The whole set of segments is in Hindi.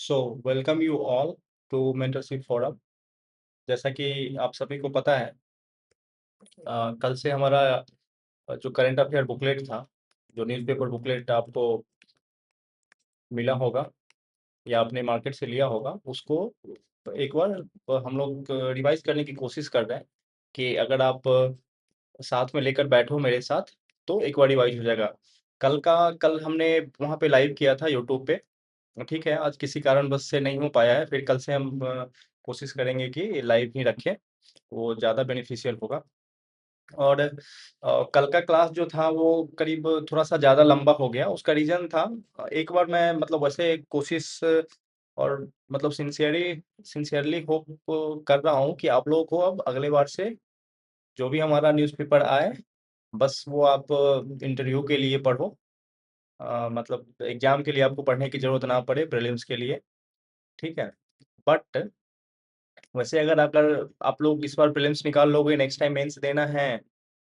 So welcome you all to mentorship forum. जैसा कि आप सभी को पता है, कल से हमारा जो करंट अफेयर बुकलेट था, जो न्यूज़पेपर बुकलेट आपको मिला होगा या आपने मार्केट से लिया होगा, उसको एक बार हम लोग रिवाइज करने की कोशिश कर रहे हैं कि अगर आप साथ में लेकर बैठो मेरे साथ तो एक बार रिवाइज हो जाएगा। कल हमने वहाँ पे लाइव किया था यूट्यूब पे। ठीक है, आज किसी कारणवश से नहीं हो पाया है, फिर कल से हम कोशिश करेंगे कि लाइव ही रखें, वो ज़्यादा बेनिफिशियल होगा। और कल का क्लास जो था वो करीब थोड़ा-सा ज़्यादा लंबा हो गया, उसका रीज़न था एक बार मैं मतलब वैसे कोशिश और मतलब सिंसियरली होप कर रहा हूँ कि आप लोगों को अब अगले बार से जो भी हमारा न्यूज़पेपर आए, बस वो आप इंटरव्यू के लिए पढ़ो। मतलब एग्ज़ाम के लिए आपको पढ़ने की ज़रूरत ना पड़े, प्रीलिम्स के लिए, ठीक है? बट वैसे अगर आप लोग इस बार प्रीलिम्स निकाल लोगे, नेक्स्ट टाइम मेंस देना है,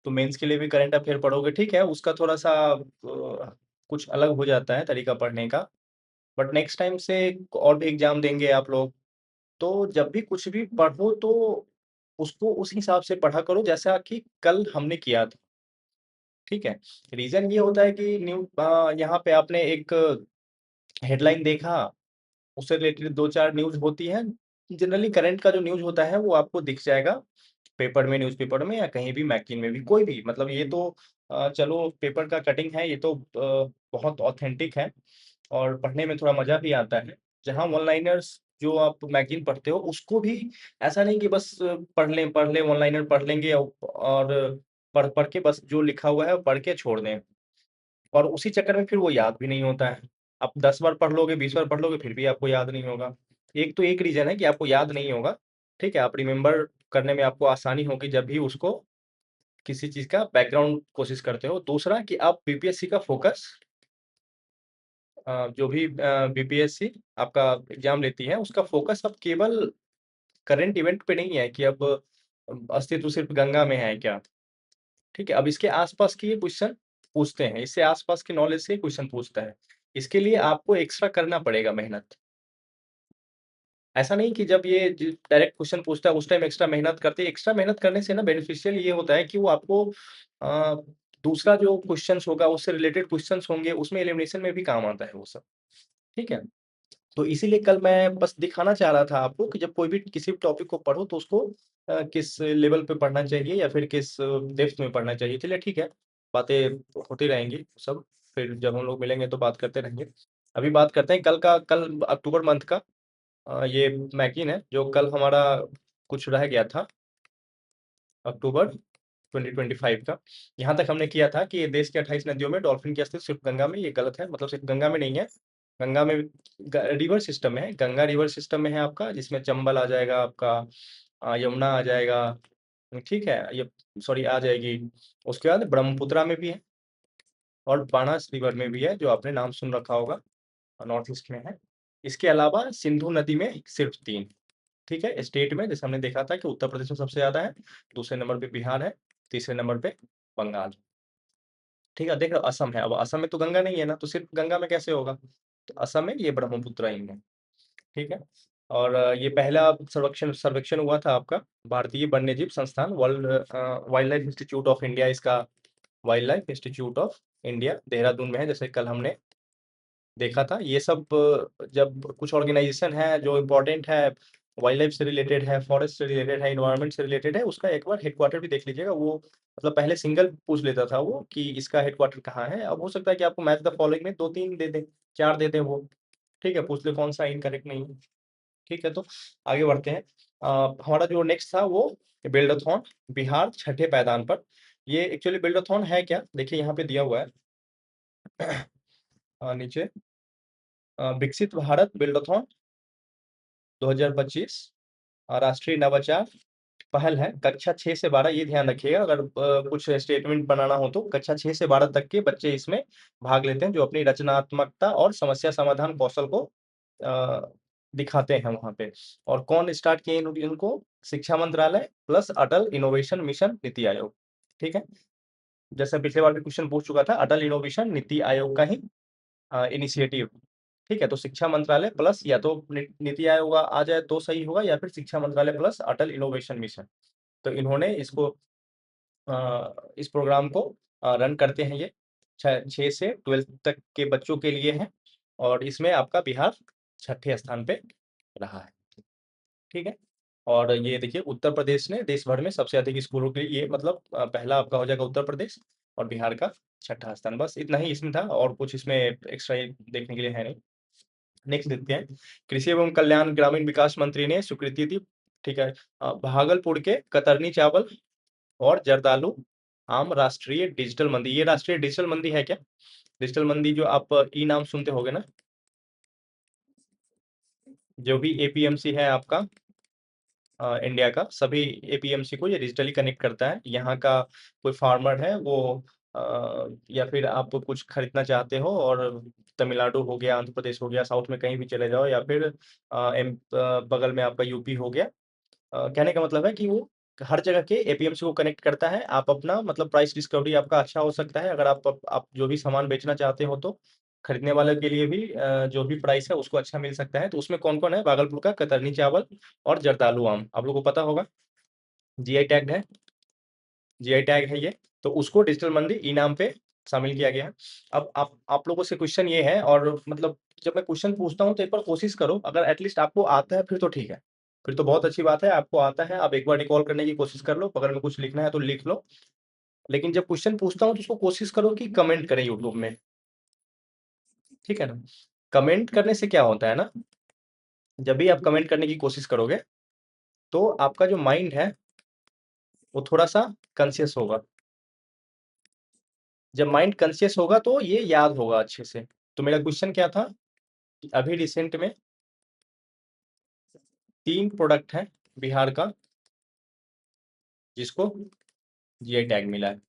तो मेंस के लिए भी करंट अफेयर पढ़ोगे, ठीक है? उसका थोड़ा-सा कुछ अलग हो जाता है तरीका पढ़ने का, बट नेक्स्ट टाइम से और भी एग्ज़ाम देंगे आप लोग, तो जब भी कुछ भी पढ़ो तो उसको उस हिसाब से पढ़ा करो जैसा कि कल हमने किया था, ठीक है? रीज़न ये होता है कि यहाँ पे आपने एक हेडलाइन देखा, उससे रिलेटेड 2-4 न्यूज़ होती हैं। जनरली करंट का जो न्यूज़ होता है वो आपको दिख जाएगा, पेपर में, न्यूज़पेपर में या कहीं भी मैगज़ीन में भी, कोई भी मतलब ये तो चलो पेपर का कटिंग है, ये तो बहुत ऑथेंटिक है और पढ़ने में थोड़ा मज़ा भी आता है। जहाँ वन लाइनर्स जो आप मैगज़ीन पढ़ते हो, उसको भी ऐसा नहीं कि बस पढ़ लें, वन लाइनर पढ़ लेंगे और पढ़ के बस जो लिखा हुआ है वो पढ़ के छोड़ दें। और उसी चक्कर में फिर वो याद भी नहीं होता है। आप 10 बार पढ़ लोगे, 20 बार पढ़ लोगे, फिर भी आपको याद नहीं होगा। एक तो एक रीज़न है कि आपको याद नहीं होगा, ठीक है? आप रिमेंबर करने में आपको आसानी होगी जब भी उसको किसी चीज़ का बैकग्राउंड कोशिश करते हो। दूसरा कि आप बीपीएससी का फ़ोकस जो भी बीपीएससी आपका एग्ज़ाम लेती है, उसका फ़ोकस अब केवल करंट इवेंट पे नहीं है कि अब अस्तित्व सिर्फ़ गंगा में है क्या? ठीक है? अब इसके आस-पास के ये क्वेश्चन पूछते हैं, इससे आस-पास के नॉलेज से क्वेश्चन पूछता है। इसके लिए आपको एक्स्ट्रा करना पड़ेगा मेहनत। ऐसा नहीं कि जब ये डायरेक्ट क्वेश्चन पूछता है उस टाइम एक्स्ट्रा मेहनत करते हैं। एक्स्ट्रा मेहनत करने से ना बेनिफिशियल ये होता है कि वो आपको अ, दूसरा जो क्वेश्चन्स होगा उससे रिलेटेड क्वेश्चन्स होंगे उसमें एलिमिनेशन में भी काम आता है वो सब। ठीक है? तो इसीलिए कल मैं बस दिखाना चाह रहा था आपको कि जब कोई भी किसी भी टॉपिक को पढ़ो तो उसको किस लेवल पे पढ़ना चाहिए या फिर किस डेप्थ में पढ़ना चाहिए। चलिए ठीक है, बातें होती रहेंगी सब, फिर जब हम लोग मिलेंगे तो बात करते रहेंगे। अभी बात करते हैं कल अक्टूबर मंथ का ये मैगज़ीन है जो कल हमारा कुछ रह गया था अक्टूबर 2025 का। यहाँ तक हमने किया था कि देश की 28 नदियों में डॉल्फिन की अस्तित्व सिर्फ़ गंगा में, ये गलत है। मतलब सिर्फ़ गंगा में नहीं है, गंगा में ग रिवर सिस्टम में है, गंगा रिवर सिस्टम में है आपका, जिसमें चंबल आ जाएगा आपका, यमुना आ जाएगा, ठीक है? ये सॉरी आ जाएगी। उसके बाद ब्रह्मपुत्रा में भी है और बाणास रिवर में भी है, जो आपने नाम सुन रखा होगा, नॉर्थ ईस्ट में है। इसके अलावा सिंधु नदी में सिर्फ़ 3, ठीक है? स्टेट में जैसे हमने देखा था कि उत्तर प्रदेश में सबसे ज़्यादा है, दूसरे नंबर पे बिहार है, तीसरे नंबर पे बंगाल। ठीक है? देख रहे हो असम है, अब असम में तो गंगा नहीं है ना, तो सिर्फ़ गंगा में कैसे होगा? तो असम में ये ब्रह्मपुत्र ही है, ठीक है? और ये पहला सर्वेक्षण सर्वेक्षण हुआ था आपका भारतीय वन्यजीव संस्थान wild life institute of India, इसका wild life institute of India Dehradun में है, जैसे कल हमने देखा था। ये सब जब कुछ ऑर्गेनाइज़ेशन है जो इम्पोर्टेंट है, वाइल्ड लाइफ से रिलेटेड है, फॉरेस्ट से रिलेटेड है, एनवायरनमेंट से रिलेटेड है, उसका एक बार हेडक्वार्टर भी देख लीजिएगा। वो मतलब पहले सिंगल पूछ लेता था वो कि इसका हेडक्वार्टर कहाँ है? अब हो सकता है कि आपको मैच द फॉलोइंग में 2-3 दे दें, 4 दे दें वो, ठीक है? पूछ ले कौन-सा इनकरेक्ट नहीं है, ठीक है? तो आगे बढ़ते हैं। हमारा जो नेक्स्ट था वो बिल्डाथॉन बिहार छठे पायदान पर। ये एक्चुअली बिल्डाथॉन है क्या? देखिए यहाँ पे दिया हुआ है नीचे विकसित भारत बिल्डाथॉन 2025 राष्ट्रीय नवाचार पहल है। कक्षा 6 से 12 ये ध्यान रखिएगा अगर कुछ स्टेटमेंट बनाना हो तो कक्षा 6 से 12 तक के बच्चे इसमें भाग लेते हैं जो अपनी रचनात्मकता और समस्या समाधान कौशल को दिखाते हैं वहाँ पे। और कौन स्टार्ट किए इनको? शिक्षा मंत्रालय प्लस अटल इनोवेशन मिशन नीति आयोग, ठीक है? जैसे पिछले बार भी क्वेश्चन पूछ चुका था, अटल इनोवेशन नीति आयोग का ही इनिशिएटिव ठीक है, तो शिक्षा मंत्रालय प्लस या तो नीति आयोग आ जाए तो सही होगा, या फिर शिक्षा मंत्रालय प्लस अटल इनोवेशन मिशन। तो इन्होंने इसको इस प्रोग्राम को रन करते हैं ये 6 से 12th तक के बच्चों के लिए है, और इसमें आपका बिहार छठे स्थान पे रहा है। ठीक है, और ये देखिए उत्तर प्रदेश ने देश भर में सबसे अधिक स्कूलों के लिए, ये मतलब पहला आपका हो जाएगा उत्तर प्रदेश, और बिहार का छठा स्थान। बस इतना ही इसमें था, और कुछ इसमें एक्स्ट्रा देखने के लिए है नहीं। नेक्स्ट देखते हैं, कृषि एवं कल्याण ग्रामीण विकास मंत्री ने स्वीकृति दी। ठीक है, भागलपुर के कतरनी चावल और जर्दालू आम राष्ट्रीय डिजिटल मंडी, ये राष्ट्रीय डिजिटल मंडी है क्या? डिजिटल मंडी जो आप ई नाम सुनते होगे ना, जो भी एपीएमसी है आपका इंडिया का, सभी एपीएमसी को ये डिजिटली कनेक्ट करता है। यहाँ का कोई फार्मर है वो या फिर आप कुछ खरीदना चाहते हो, और तमिलनाडु हो गया, आंध्र प्रदेश हो गया, साउथ में कहीं भी चले जाओ, या फिर बगल में आपका यूपी हो गया, कहने का मतलब है कि वो हर जगह के एपीएमसी को कनेक्ट करता है। आप अपना मतलब प्राइस डिस्कवरी आपका अच्छा हो सकता है, अगर आप जो भी सामान बेचना चाहते हो, तो खरीदने वाले के लिए भी जो भी प्राइस है उसको अच्छा मिल सकता है। तो उसमें कौन-कौन है? भागलपुर का कतरनी चावल और जर्दालू आम, आप लोगों को पता होगा, जीआई टैग्ड है, जीआई टैग है ये, तो उसको डिजिटल मंडी इनाम पे शामिल किया गया है। अब आप लोगों से क्वेश्चन ये है, और मतलब जब मैं क्वेश्चन पूछता हूँ तो एक बार कोशिश करो, अगर एटलीस्ट आपको आता है फिर तो ठीक है, फिर तो बहुत अच्छी बात है, आपको आता है, आप एक बार रिकॉल करने की कोशिश कर लो, बगल में कुछ लिखना है तो लिख लो। लेकिन जब क्वेश्चन पूछता हूँ तो उसको कोशिश करो कि कमेंट करें यूट्यूब में, ठीक है ना? कमेंट करने से क्या होता है ना, जब भी आप कमेंट करने की कोशिश करोगे, तो आपका जो माइंड है, वो थोड़ा-सा कॉन्शियस होगा। जब माइंड कॉन्शियस होगा तो ये याद होगा अच्छे से। तो मेरा क्वेश्चन क्या था कि अभी रिसेंट में 3 प्रोडक्ट हैं बिहार का, जिसको जीआई टैग मिला है।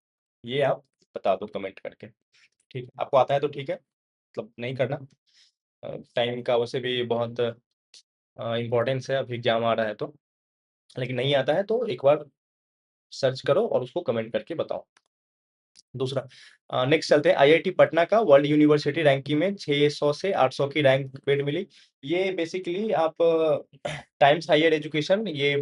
ये आप बता दो कमेंट करके। ठीक है, आपको आता है तो ठीक है, मतलब नहीं करना। टाइम का वैसे भी बहुत इम्पोर्टेंस है, अभी एग्ज़ाम आ रहा है तो। लेकिन नहीं आता है तो एक बार सर्च करो और उसको कमेंट करके बताओ। दूसरा नेक्स्ट चलते हैं, आईआईटी पटना का वर्ल्ड यूनिवर्सिटी रैंकिंग में 600 से 800 की रैंक पेड मिली। ये बेसिकली आप टाइम्स हायर एजुकेशन, ये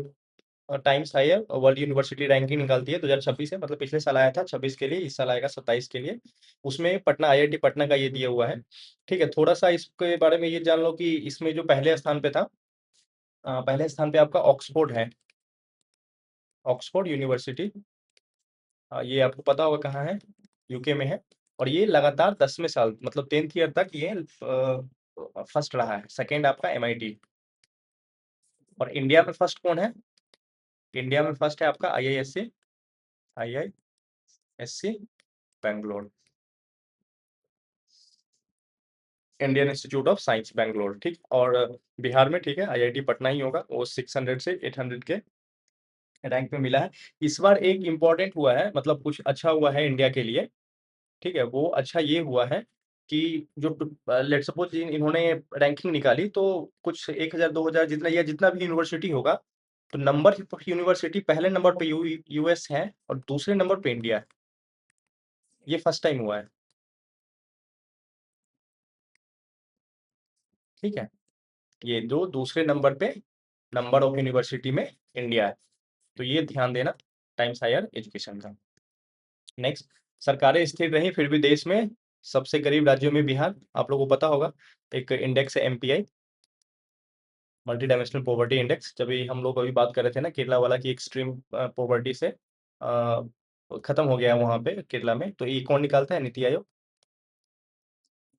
Times Higher World University ranking निकालती है 2026 है, मतलब पिछले साल आया था 26 के लिए, इस साल आएगा 27 के लिए। उसमें पटना, आईआईटी पटना का ये दिया हुआ है। ठीक है, थोड़ा-सा इसके बारे में ये जान लो कि इसमें जो पहले स्थान पे था, पहले स्थान पे आपका ऑक्सफोर्ड है, ऑक्सफोर्ड यूनिवर्सिटी। ये आपको पता होगा कहाँ है, यूके में है, और ये लगातार 10वें साल मतलब 10th ईयर तक ये फर्स्ट रहा है। सेकंड आपका एमआईटी, और इंडिया में फर्स्ट कौन है? इंडिया में फर्स्ट है आपका IISc, IISc Bangalore, Indian institute of science Bangalore, ठीक। और बिहार में ठीक है आईआईटी पटना ही होगा, वो 600 से 800 के रैंक में मिला है। इस बार एक इम्पोर्टेंट हुआ है, मतलब कुछ अच्छा हुआ है इंडिया के लिए, ठीक है? वो अच्छा ये हुआ है कि जो लेट्स सपोज़ इन्होंने रैंकिंग निकाली, तो कुछ 1000 2000 जितना या जितना भी यूनिवर्सिटी होगा, तो नंबर ऑफ यूनिवर्सिटी पहले नंबर पे यूएस है और दूसरे नंबर पे इंडिया है। ये फर्स्ट टाइम हुआ है, ठीक है? ये जो दूसरे नंबर पे नंबर ऑफ यूनिवर्सिटी में इंडिया है। तो ये ध्यान देना टाइम्स हायर एजुकेशन का। नेक्स्ट, सरकारें स्थिर रहीं फिर भी देश में सबसे गरीब राज्यों में बिहार, आप लोगों को पता होगा, एक इंडेक्स है MPI, multi dimensional poverty index. जब भी हम लोग अभी बात कर रहे थे ना केरला वाला की एक्सट्रीम पॉवर्टी से खत्म हो गया है वहाँ पे केरला में, तो ये कौन निकालता है? नीति आयोग।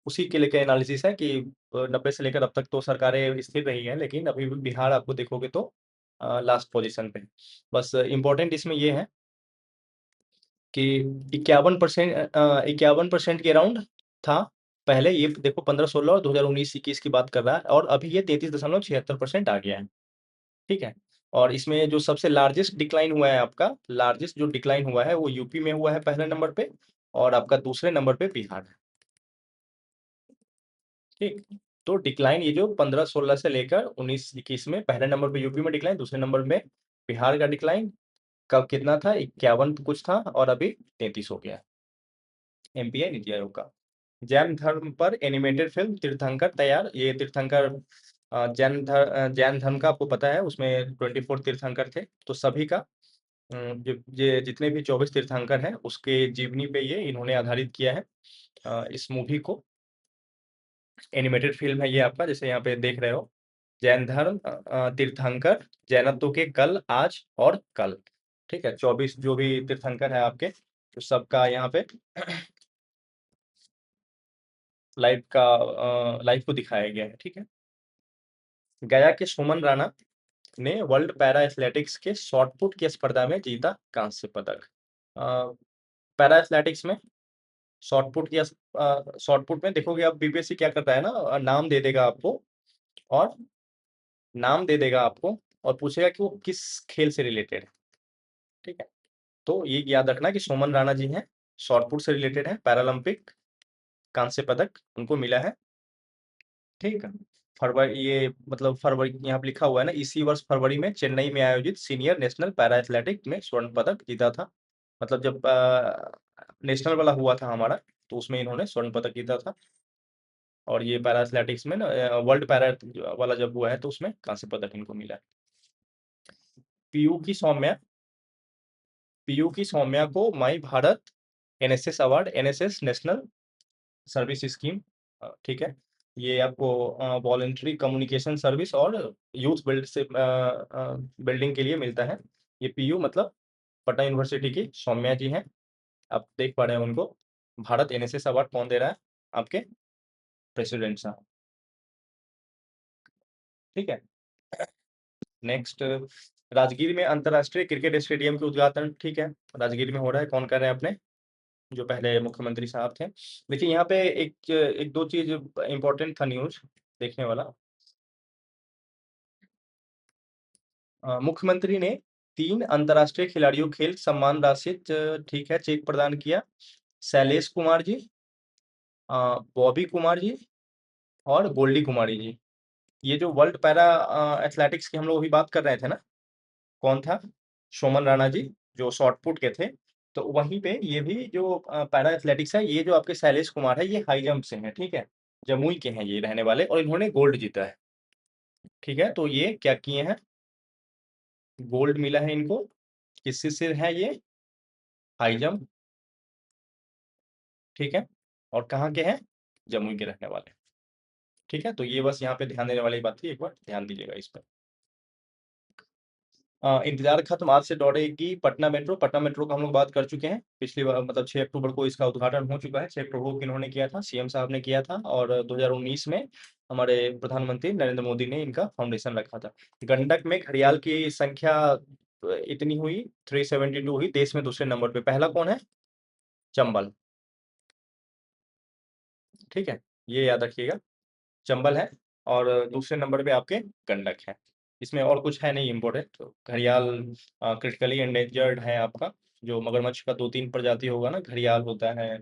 उसी के लेके एनालिसिस है कि 90 से लेकर अब तक तो सरकारें स्थिर रही हैं, लेकिन अभी भी बिहार आपको देखोगे तो लास्ट पोजीशन पे है। बस इम्पोर्टेंट इसमें ये है कि 51% के अराउंड था पहले, ये देखो 15-16 और 2019-21 की बात कर रहा है, और अभी ये 33.76% आ गया है, ठीक है? और इसमें जो सबसे लार्जेस्ट डिक्लाइन हुआ है आपका, लार्जेस्ट जो डिक्लाइन हुआ है वो यूपी में हुआ है पहले नंबर पे, और आपका दूसरे नंबर पे बिहार है, ठीक? तो डिक्लाइन ये जो 15-16 से लेकर 19-21 में पहले नंबर पे यूपी में डिक्लाइन, दूसरे नंबर में बिहार का डिक्लाइन कब कितना था? 51 कुछ था और अभी 33 हो गया है। एमपीआई नीति आयोग का। जैन धर्म पर एनिमेटेड फ़िल्म तीर्थंकर तैयार। ये तीर्थंकर जैन धर्म का आपको पता है, उसमें 24 तीर्थंकर थे, तो सभी का ये जितने भी 24 तीर्थंकर हैं, उसके जीवनी पे ये इन्होंने आधारित किया है इस मूवी को। एनिमेटेड फ़िल्म है ये आपका, जैसे यहाँ पे देख रहे हो, जैन धर्म तीर्थंकर, जैनत्व के कल, आज और कल, ठीक है? 24 जो भी तीर्थंकर हैं आपके, तो सबका यहाँ पे लाइव को दिखाया गया है, ठीक है? गया के सुमन राणा ने वर्ल्ड पैरा एथलेटिक्स के शॉट पुट की स्पर्धा में जीता कांस्य पदक। पैरा एथलेटिक्स में शॉट पुट में देखोगे आप, बीपीएससी क्या करता है ना, और नाम दे देगा आपको और पूछेगा कि वो किस खेल से रिलेटेड है, ठीक है? तो ये याद रखना कि सुमन राणा जी हैं, शॉट पुट से रिलेटेड है, पैरालंपिक कांस्य पदक उनको मिला है, ठीक है? फरवरी, ये मतलब फरवरी यहाँ पे लिखा हुआ है ना, इसी वर्ष फरवरी में चेन्नई में आयोजित सीनियर नेशनल पैरा एथलेटिक में स्वर्ण पदक जीता था। मतलब जब नेशनल वाला हुआ था हमारा, तो उसमें इन्होंने स्वर्ण पदक जीता था। और ये पैरा एथलेटिक्स में ना वर्ल्ड पैरा वाला जब हुआ है, तो उसमें कांस्य पदक इनको मिला है। पीयू की सौम्या पीयू की सौम्या को my Bharat NSS award, NSS national service scheme, ठीक है? ये आपको वॉलंटरी कम्युनिकेशन सर्विस और यूथ बिल्डिंग के लिए मिलता है। ये पीयू मतलब पटना यूनिवर्सिटी की सौम्या जी हैं, आप देख पा रहे हैं उनको। भारत एनएसएस अवार्ड कौन दे रहा है? आपके प्रेसिडेंट साहब, ठीक है? नेक्स्ट, राजगीर में अंतर्राष्ट्रीय क्रिकेट स्टेडियम के उद्घाटन, ठीक है, राजगीर में हो रहा है। कौन कर रहे हैं अपने? जो पहले मुख्यमंत्री साहब थे। देखिए यहाँ पे एक दो चीज इंपॉर्टेंट था न्यूज देखने वाला। मुख्यमंत्री ने 3 अंतर्राष्ट्रीय खिलाड़ियों खेल सम्मान राशि ठीक है, चेक प्रदान किया। शैलेश कुमार जी, बॉबी कुमार जी और गोल्डी कुमारी जी। ये जो वर्ल्ड पैरा एथलेटिक्स की हम लोग अभी बात कर रहे थे ना, कौन था? सोमन राणा जी, जो शॉट पुट के थे। तो वहीं पे ये भी जो पैरा एथलेटिक्स है, ये जो आपके शैलेश कुमार है, ये हाई जंप से हैं, ठीक है? जमुई के हैं ये रहने वाले, और इन्होंने गोल्ड जीता है, ठीक है? तो ये क्या किए हैं? गोल्ड मिला है इनको। किससे से है ये? हाई जंप, ठीक है? और कहाँ के हैं? जमुई के रहने वाले, ठीक है? तो ये बस यहाँ पे ध्यान देने वाली बात थी, एक बार ध्यान दीजिएगा इस पर। इंतजार खत्म, आज से दौड़ेगी पटना मेट्रो। पटना मेट्रो का हम लोग बात कर चुके हैं पिछली बार, मतलब 6 अक्टूबर को इसका उद्घाटन हो चुका है। 6 अक्टूबर को इन्होंने किया था, सीएम साहब ने किया था, और 2019 में हमारे प्रधानमंत्री नरेंद्र मोदी ने इनका फाउंडेशन रखा था। गंडक में घड़ियाल की संख्या इतनी हुई, 372 हुई, देश में दूसरे नंबर पे। पहला कौन है? चंबल, ठीक है? ये याद रखिएगा, चंबल है, और दूसरे नंबर पे आपके गंडक है। इसमें और कुछ है नहीं इम्पोर्टेंट। तो घड़ियाल क्रिटिकली एंडेंजर्ड है आपका, जो मगरमच्छ का 2-3 प्रजाति होगा ना, घड़ियाल होता है,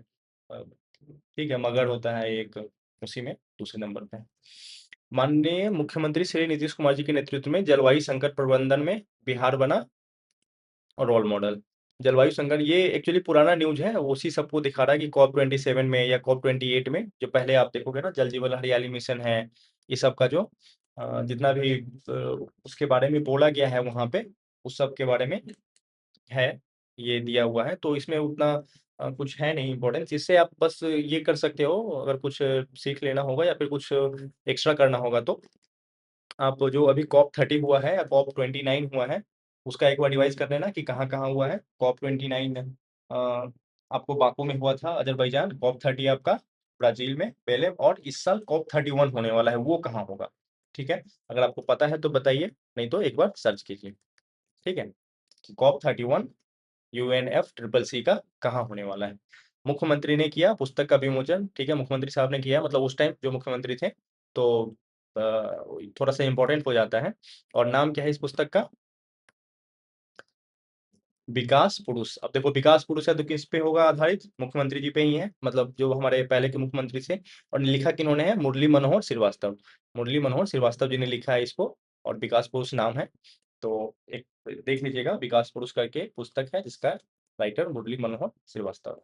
ठीक है, मगर होता है एक, उसी में दूसरे नंबर पे है। माननीय मुख्यमंत्री श्री नीतीश कुमार जी के नेतृत्व में जलवायु संकट प्रबंधन में बिहार बना और रोल मॉडल। जलवायु संकट ये एक्चुअली पुराना न्यूज़ है, उसी सबको दिखा रहा है कि कॉप 27 में या कॉप 28 में, जो पहले आप देखोगे ना, जल जीवन हरियाली मिशन है, ये सब का जो जितना भी उसके बारे में बोला गया है वहाँ पे, उस सब के बारे में है, ये दिया हुआ है। तो इसमें उतना कुछ है नहीं इम्पोर्टेंस, इससे आप बस ये कर सकते हो, अगर कुछ सीख लेना होगा या फिर कुछ एक्स्ट्रा करना होगा, तो आप जो अभी कॉप 30 हुआ है या कॉप 29 हुआ है, उसका एक बार रिवाइज कर लेना कि कहाँ-कहाँ हुआ है। कॉप 29 आपको बाकू में हुआ था, अज़रबैजान। कॉप 30 आपका ब्राज़ील में बेलेव, और इस साल कॉप 31 होने वाला है, वो कहाँ होगा? ठीक है? अगर आपको पता है तो बताइए, नहीं तो एक बार सर्च कीजिए, ठीक है? कि कॉप 31 यूएनएफ ट्रिपल सी का कहाँ होने वाला है? मुख्यमंत्री ने किया पुस्तक का विमोचन, ठीक है? मुख्यमंत्री साहब ने किया, मतलब उस टाइम जो मुख्यमंत्री थे, तो थोड़ा-सा इम्पोर्टेंट हो जाता है। और नाम क्या है इस पुस्तक का? विकास पुरुष। अब देखो, विकास पुरुष है तो किस पे होगा आधारित? मुख्यमंत्री जी पे ही है, मतलब जो हमारे पहले के मुख्यमंत्री थे। और लिखा किन्होंने है? मुरली मनोहर श्रीवास्तव। मुरली मनोहर श्रीवास्तव जी ने लिखा है इसको, और विकास पुरुष नाम है। तो एक देख लीजिएगा, विकास पुरुष करके पुस्तक है, जिसका राइटर मुरली मनोहर श्रीवास्तव है।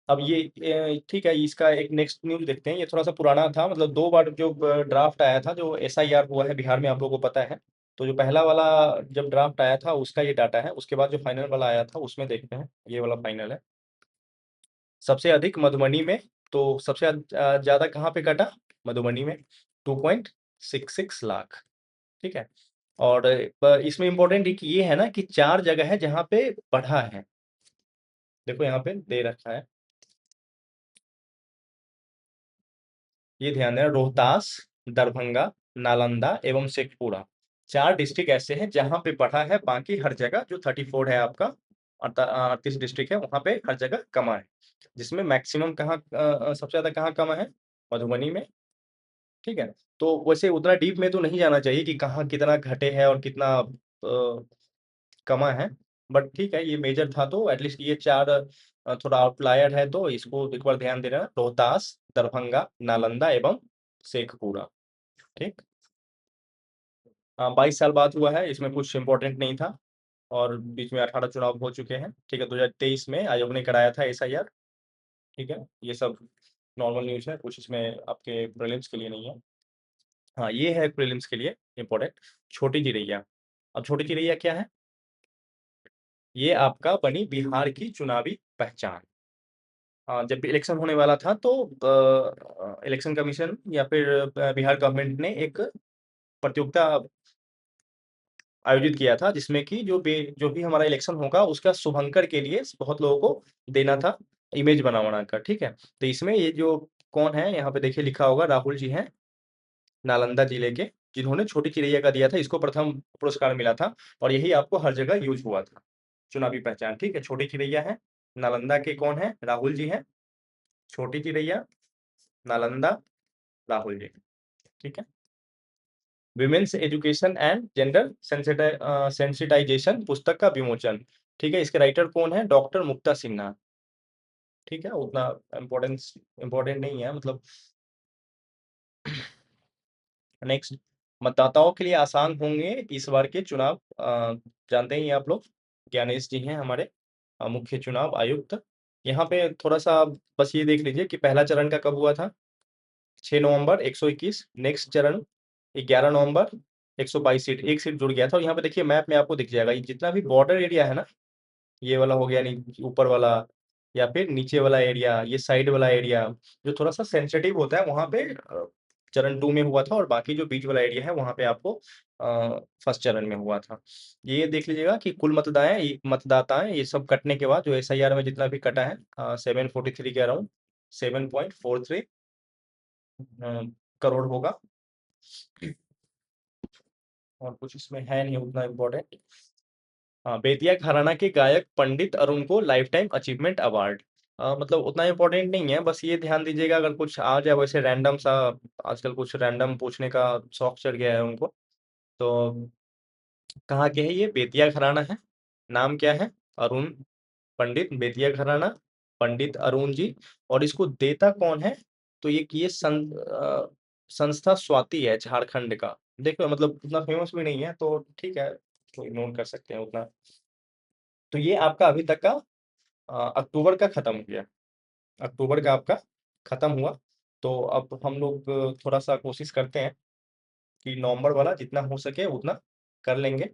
अब ये ठीक है, इसका एक नेक्स्ट न्यूज़ देखते हैं। ये थोड़ा-सा पुराना था, मतलब 2 बार जो ड्राफ्ट आया था, जो एसआईआर हुआ है बिहार में, आप लोगों को पता है। तो जो पहला वाला जब ड्राफ्ट आया था उसका ये डाटा है, उसके बाद जो फाइनल वाला आया था उसमें देखते हैं, ये वाला फाइनल है। सबसे अधिक मधुबनी में, तो सबसे ज़्यादा कहाँ पे कटा? मधुबनी में 2.66 लाख, ठीक है। और इसमें इम्पोर्टेंट एक ये है ना कि 4 जगह है जहाँ पे बढ़ा है। देखो यहाँ पे दे रखा है, ये ध्यान देना, रोहतास, दरभंगा, नालंदा एवं शेखपुरा, 4 डिस्ट्रिक्ट ऐसे हैं जहाँ पे बढ़ा है। बाकी हर जगह जो 34 है आपका, 38 डिस्ट्रिक्ट है, वहाँ पे हर जगह कमा है। जिसमें मैक्सिमम कहाँ सबसे ज़्यादा कहाँ कमा है? मधुबनी में, ठीक है। तो वैसे उतना डीप में तो नहीं जाना चाहिए कि कहाँ कितना घटे है और कितना कमा है, बट ठीक है, ये मेजर था तो एटलीस्ट ये 4 थोड़ा आउटलायर है, तो इसको एक बार ध्यान देना। रोहतास, दरभंगा, नालंदा एवं शेखपुरा, ठीक। 22 साल बाद हुआ है, इसमें कुछ इम्पोर्टेंट नहीं था, और बीच में 18 चुनाव हो चुके हैं, ठीक है। 2023 में आयोग ने कराया था एसआईआर, ठीक है। ये सब नॉर्मल न्यूज़ है, कुछ इसमें आपके प्रीलिम्स के लिए नहीं है। हाँ, ये है प्रीलिम्स के लिए इम्पोर्टेंट, छोटी चिरैया। अब छोटी चिरैया क्या है? ये आपका बनी बिहार की चुनावी पहचान। जब भी इलेक्शन होने वाला था तो इलेक्शन कमीशन या फिर बिहार गवर्नमेंट ने एक प्रतियोगिता आयोजित किया था, जिसमें कि जो भी हमारा इलेक्शन होगा उसका शुभंकर के लिए बहुत लोगों को देना था, इमेज बना कर, ठीक है। तो इसमें ये जो कौन है, यहाँ पे देखिए लिखा होगा, राहुल जी हैं, नालंदा जिले के, जिन्होंने छोटी चिरैया का दिया था, इसको प्रथम पुरस्कार मिला था, और यही आपको हर जगह यूज हुआ था, चुनावी पहचान, ठीक है। छोटी चिरैया है, नालंदा के कौन है? राहुल जी हैं, छोटी चिरैया, नालंदा, राहुल जी, ठीक है। Women's education and gender sensitisation पुस्तक का विमोचन, ठीक है। इसके राइटर कौन है? डॉक्टर मुक्ता सिन्हा, ठीक है। उतना इम्पोर्टेंट नहीं है, मतलब। नेक्स्ट, मतदाताओं के लिए आसान होंगे इस बार के चुनाव, जानते ही हैं आप लोग, ज्ञानेश जी हैं हमारे मुख्य चुनाव आयुक्त। यहाँ पे थोड़ा सा बस ये देख लीजिए कि पहला चरण का कब हुआ था? 6 नवंबर 121। नेक्स्ट चरण 11 नवंबर, 122 सीट, एक सीट जुड़ गया था। और यहाँ पे देखिए मैप में आपको दिख जाएगा, ये जितना भी बॉर्डर एरिया है ना, ये वाला हो गया, ऊपर वाला या फिर नीचे वाला एरिया, ये साइड वाला एरिया जो थोड़ा सा सेंसिटिव होता है, वहां पे चरण 2 में हुआ था, और बाकी जो बीच वाला एरिया है वहां पे आपको फर्स्ट चरण में हुआ था। ये देख लीजिएगा कि कुल मतदाताएं ये सब कटने के बाद जो एसआईआर में जितना भी कटा है, 743 के अराउंड, 7.43 करोड़ होगा। और कुछ इसमें है नहीं उतना इम्पोर्टेंट। हाँ, बेतिया घराना के गायक पंडित अरुण को लाइफ टाइम अचीवमेंट अवार्ड, मतलब उतना इम्पोर्टेंट नहीं है, बस ये ध्यान दीजिएगा अगर कुछ आ जाए वैसे रैंडम सा, आजकल कुछ रैंडम पूछने का शौक चढ़ गया है उनको। तो कहाँ के है ये? बेतिया घराना है, नाम क्या है? अरुण, पंडित बेतिया घराना, पंडित अरुण जी। और इसको देता कौन है? तो ये संस्था स्वाति है, झारखंड का। देखो मतलब उतना फेमस भी नहीं है, तो ठीक है, तो इग्नोर कर सकते हैं उतना। तो ये आपका अभी तक का अक्टूबर का खत्म हो गया, अक्टूबर का आपका खत्म हुआ। तो अब हम लोग थोड़ा सा कोशिश करते हैं कि नवंबर वाला जितना हो सके उतना कर लेंगे,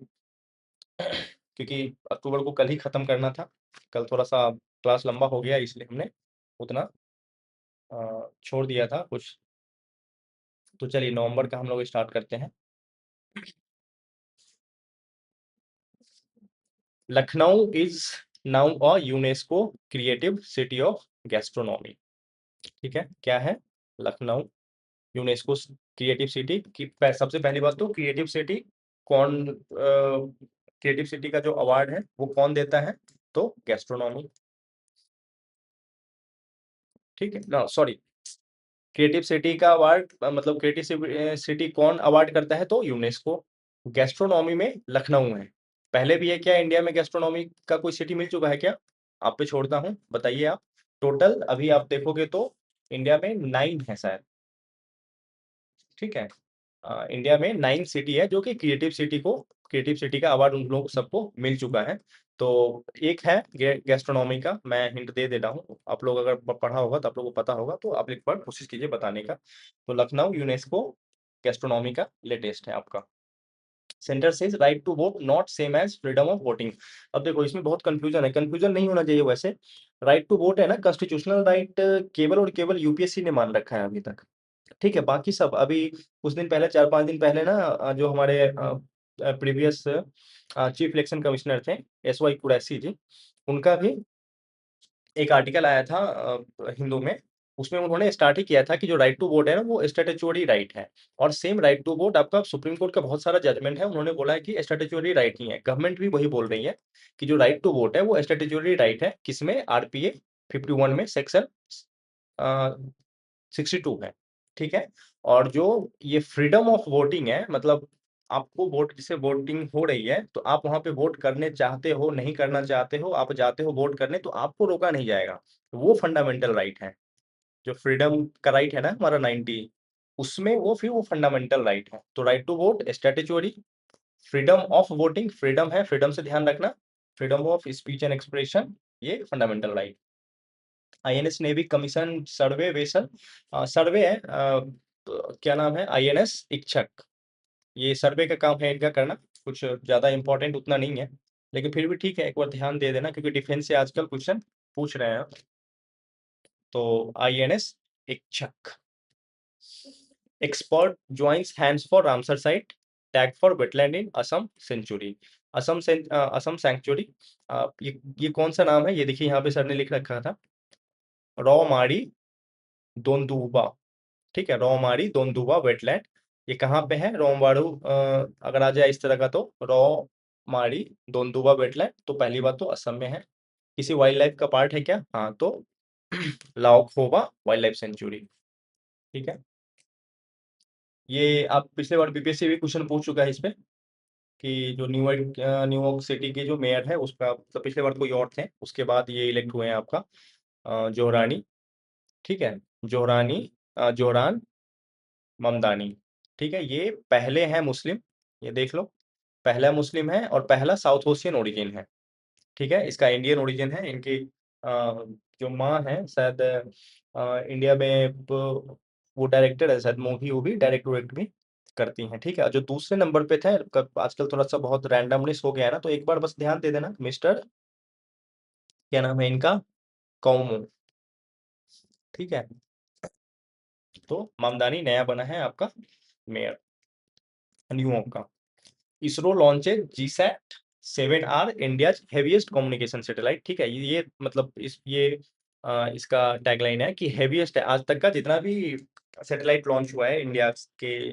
क्योंकि अक्टूबर को कल ही खत्म करना था। कल थोड़ा सा क्लास लंबा हो गया, इसलिए हमने उतना छोड़ दिया था कुछ। तो चलिए नवंबर का हम लोग स्टार्ट करते हैं। Lucknow is now a UNESCO creative city of gastronomy, ठीक है। क्या है? लखनऊ यूनेस्को क्रिएटिव सिटी की। सबसे पहली बात तो क्रिएटिव सिटी कौन, क्रिएटिव सिटी का जो अवार्ड है वो कौन देता है? तो गैस्ट्रोनॉमी, ठीक है ना, सॉरी, क्रिएटिव सिटी का अवार्ड मतलब क्रिएटिव सिटी कौन अवार्ड करता है? तो यूनेस्को। गैस्ट्रोनॉमी में लखनऊ है। पहले भी है क्या इंडिया में गैस्ट्रोनॉमी का कोई सिटी मिल चुका है क्या? आप पे छोड़ता हूँ, बताइए आप। टोटल अभी आप देखोगे तो इंडिया में 9 है शायद, ठीक है। इंडिया में 9 सिटी है जो कि क्रिएटिव सिटी को क्रिएटिव सिटी का अवार्ड उन लोगों को सबको मिल चुका है। तो एक है गैस्ट्रोनॉमी का, मैं हिंट दे देता हूँ, आप लोग अगर पढ़ा होगा तो आप लोगों को पता होगा, तो आप एक बार कोशिश कीजिए बताने का। तो लखनऊ यूनेस्को गैस्ट्रोनॉमी का लेटेस्ट है आपका। Centre says right to vote not same as freedom of voting. अब देखो इसमें बहुत कंफ्यूजन है, कंफ्यूजन नहीं होना चाहिए वैसे। राइट टू वोट है ना, कॉन्स्टिट्यूशनल राइट केवल और केवल यूपीएससी ने मान रखा है अभी तक। ठीक है, बाकी सब अभी कुछ दिन पहले, 4-5 दिन पहले ना, जो हमारे प्रीवियस चीफ इलेक्शन कमिश्नर थे, एसवाई कुरैशी जी, उनका भी एक आर्टिकल आया था हिंदू में। उसमें उन्होंने स्टार्ट ही किया था कि जो राइट टू वोट है ना, वो स्टैट्यूटरी राइट है। और सेम राइट टू वोट आपका सुप्रीम कोर्ट का बहुत सारा जजमेंट है, उन्होंने बोला है कि स्टैट्यूटरी राइट ही है। गवर्नमेंट भी वही बोल रही है कि जो राइट टू वोट है वो स्टैट्यूटरी राइट है। किसमें? आरपीए 51 में सेक्शन 62 है। ठीक है। और जो ये फ्रीडम ऑफ वोटिंग है, मतलब आपको वोट, जैसे वोटिंग हो रही है तो आप वहां पे वोट करने चाहते हो, नहीं करना चाहते हो, आप जाते हो वोट करने, तो आपको रोका नहीं जाएगा। वो फंडामेंटल राइट है। जो फ्रीडम का राइट है ना हमारा 90, उसमें वो फिर वो फंडामेंटल राइट है। तो right to vote statutory, freedom of voting freedom है, फ्रीडम से ध्यान रखना, freedom of speech and expression ये fundamental right. INS navy commission survey vessel, survey है, क्या नाम है, आईएनएस इच्छक। ये सर्वे का काम है इनका करना, कुछ ज्यादा इंपॉर्टेंट उतना नहीं है, लेकिन फिर भी ठीक है, एक बार ध्यान दे देना क्योंकि डिफेंस से आजकल क्वेश्चन पूछ रहे हैं। तो INS Ikshak. Expert joins hands for Ramsar site, tag for wetland in Assam sanctuary, Assam sanctuary. ये कौन सा नाम है? ये देखिए यहाँ पे सर ने लिख रखा था, रौमारी दोंदुबा। ठीक है, रौमारी दोंदुबा वेटलैंड। ये कहाँ पे है? रोमवाड़ू, अगर आ जाए इस तरह का तो रौमारी दोंदुबा वेटलैंड, तो पहली बात तो असम में है। किसी वाइल्ड लाइफ का पार्ट है क्या? हाँ, तो लाओखोवा वाइल्ड लाइफ सेंचुरी। ठीक है। ये आप पिछले बार बीपीएससी भी क्वेश्चन पूछ चुका है इस पे, कि जो न्यूयॉर्क सिटी के जो मेयर है उसका, मतलब पिछले बार कोई और थे, उसके बाद ये इलेक्ट हुए हैं आपका जोहरानी। ठीक है, जोहरानी, जोहरान ममदानी। ठीक है, ये पहले हैं मुस्लिम, ये देख लो, पहला मुस्लिम है और पहला साउथ एशियन ओरिजिन है। ठीक है, इसका इंडियन ओरिजिन है। इनकी जो माँ है शायद इंडिया में वो डायरेक्टर है शायद, मूवी वो भी डायरेक्ट डायरेक्ट भी करती हैं। ठीक है, जो दूसरे नंबर पे थे, आजकल थोड़ा सा बहुत रैंडमनेस हो गया है ना, तो एक बार बस ध्यान दे देना, मिस्टर, क्या नाम है इनका, कौमू। ठीक है, तो ममदानी नया बना है आपका मेयर न्यूयॉर्क का। ISRO launches GSAT 7R, India heaviest communication satellite. ठीक है, ये मतलब इसका टैगलाइन है कि हेवीएस्ट है, आज तक का जितना भी सैटेलाइट लॉन्च हुआ है इंडिया के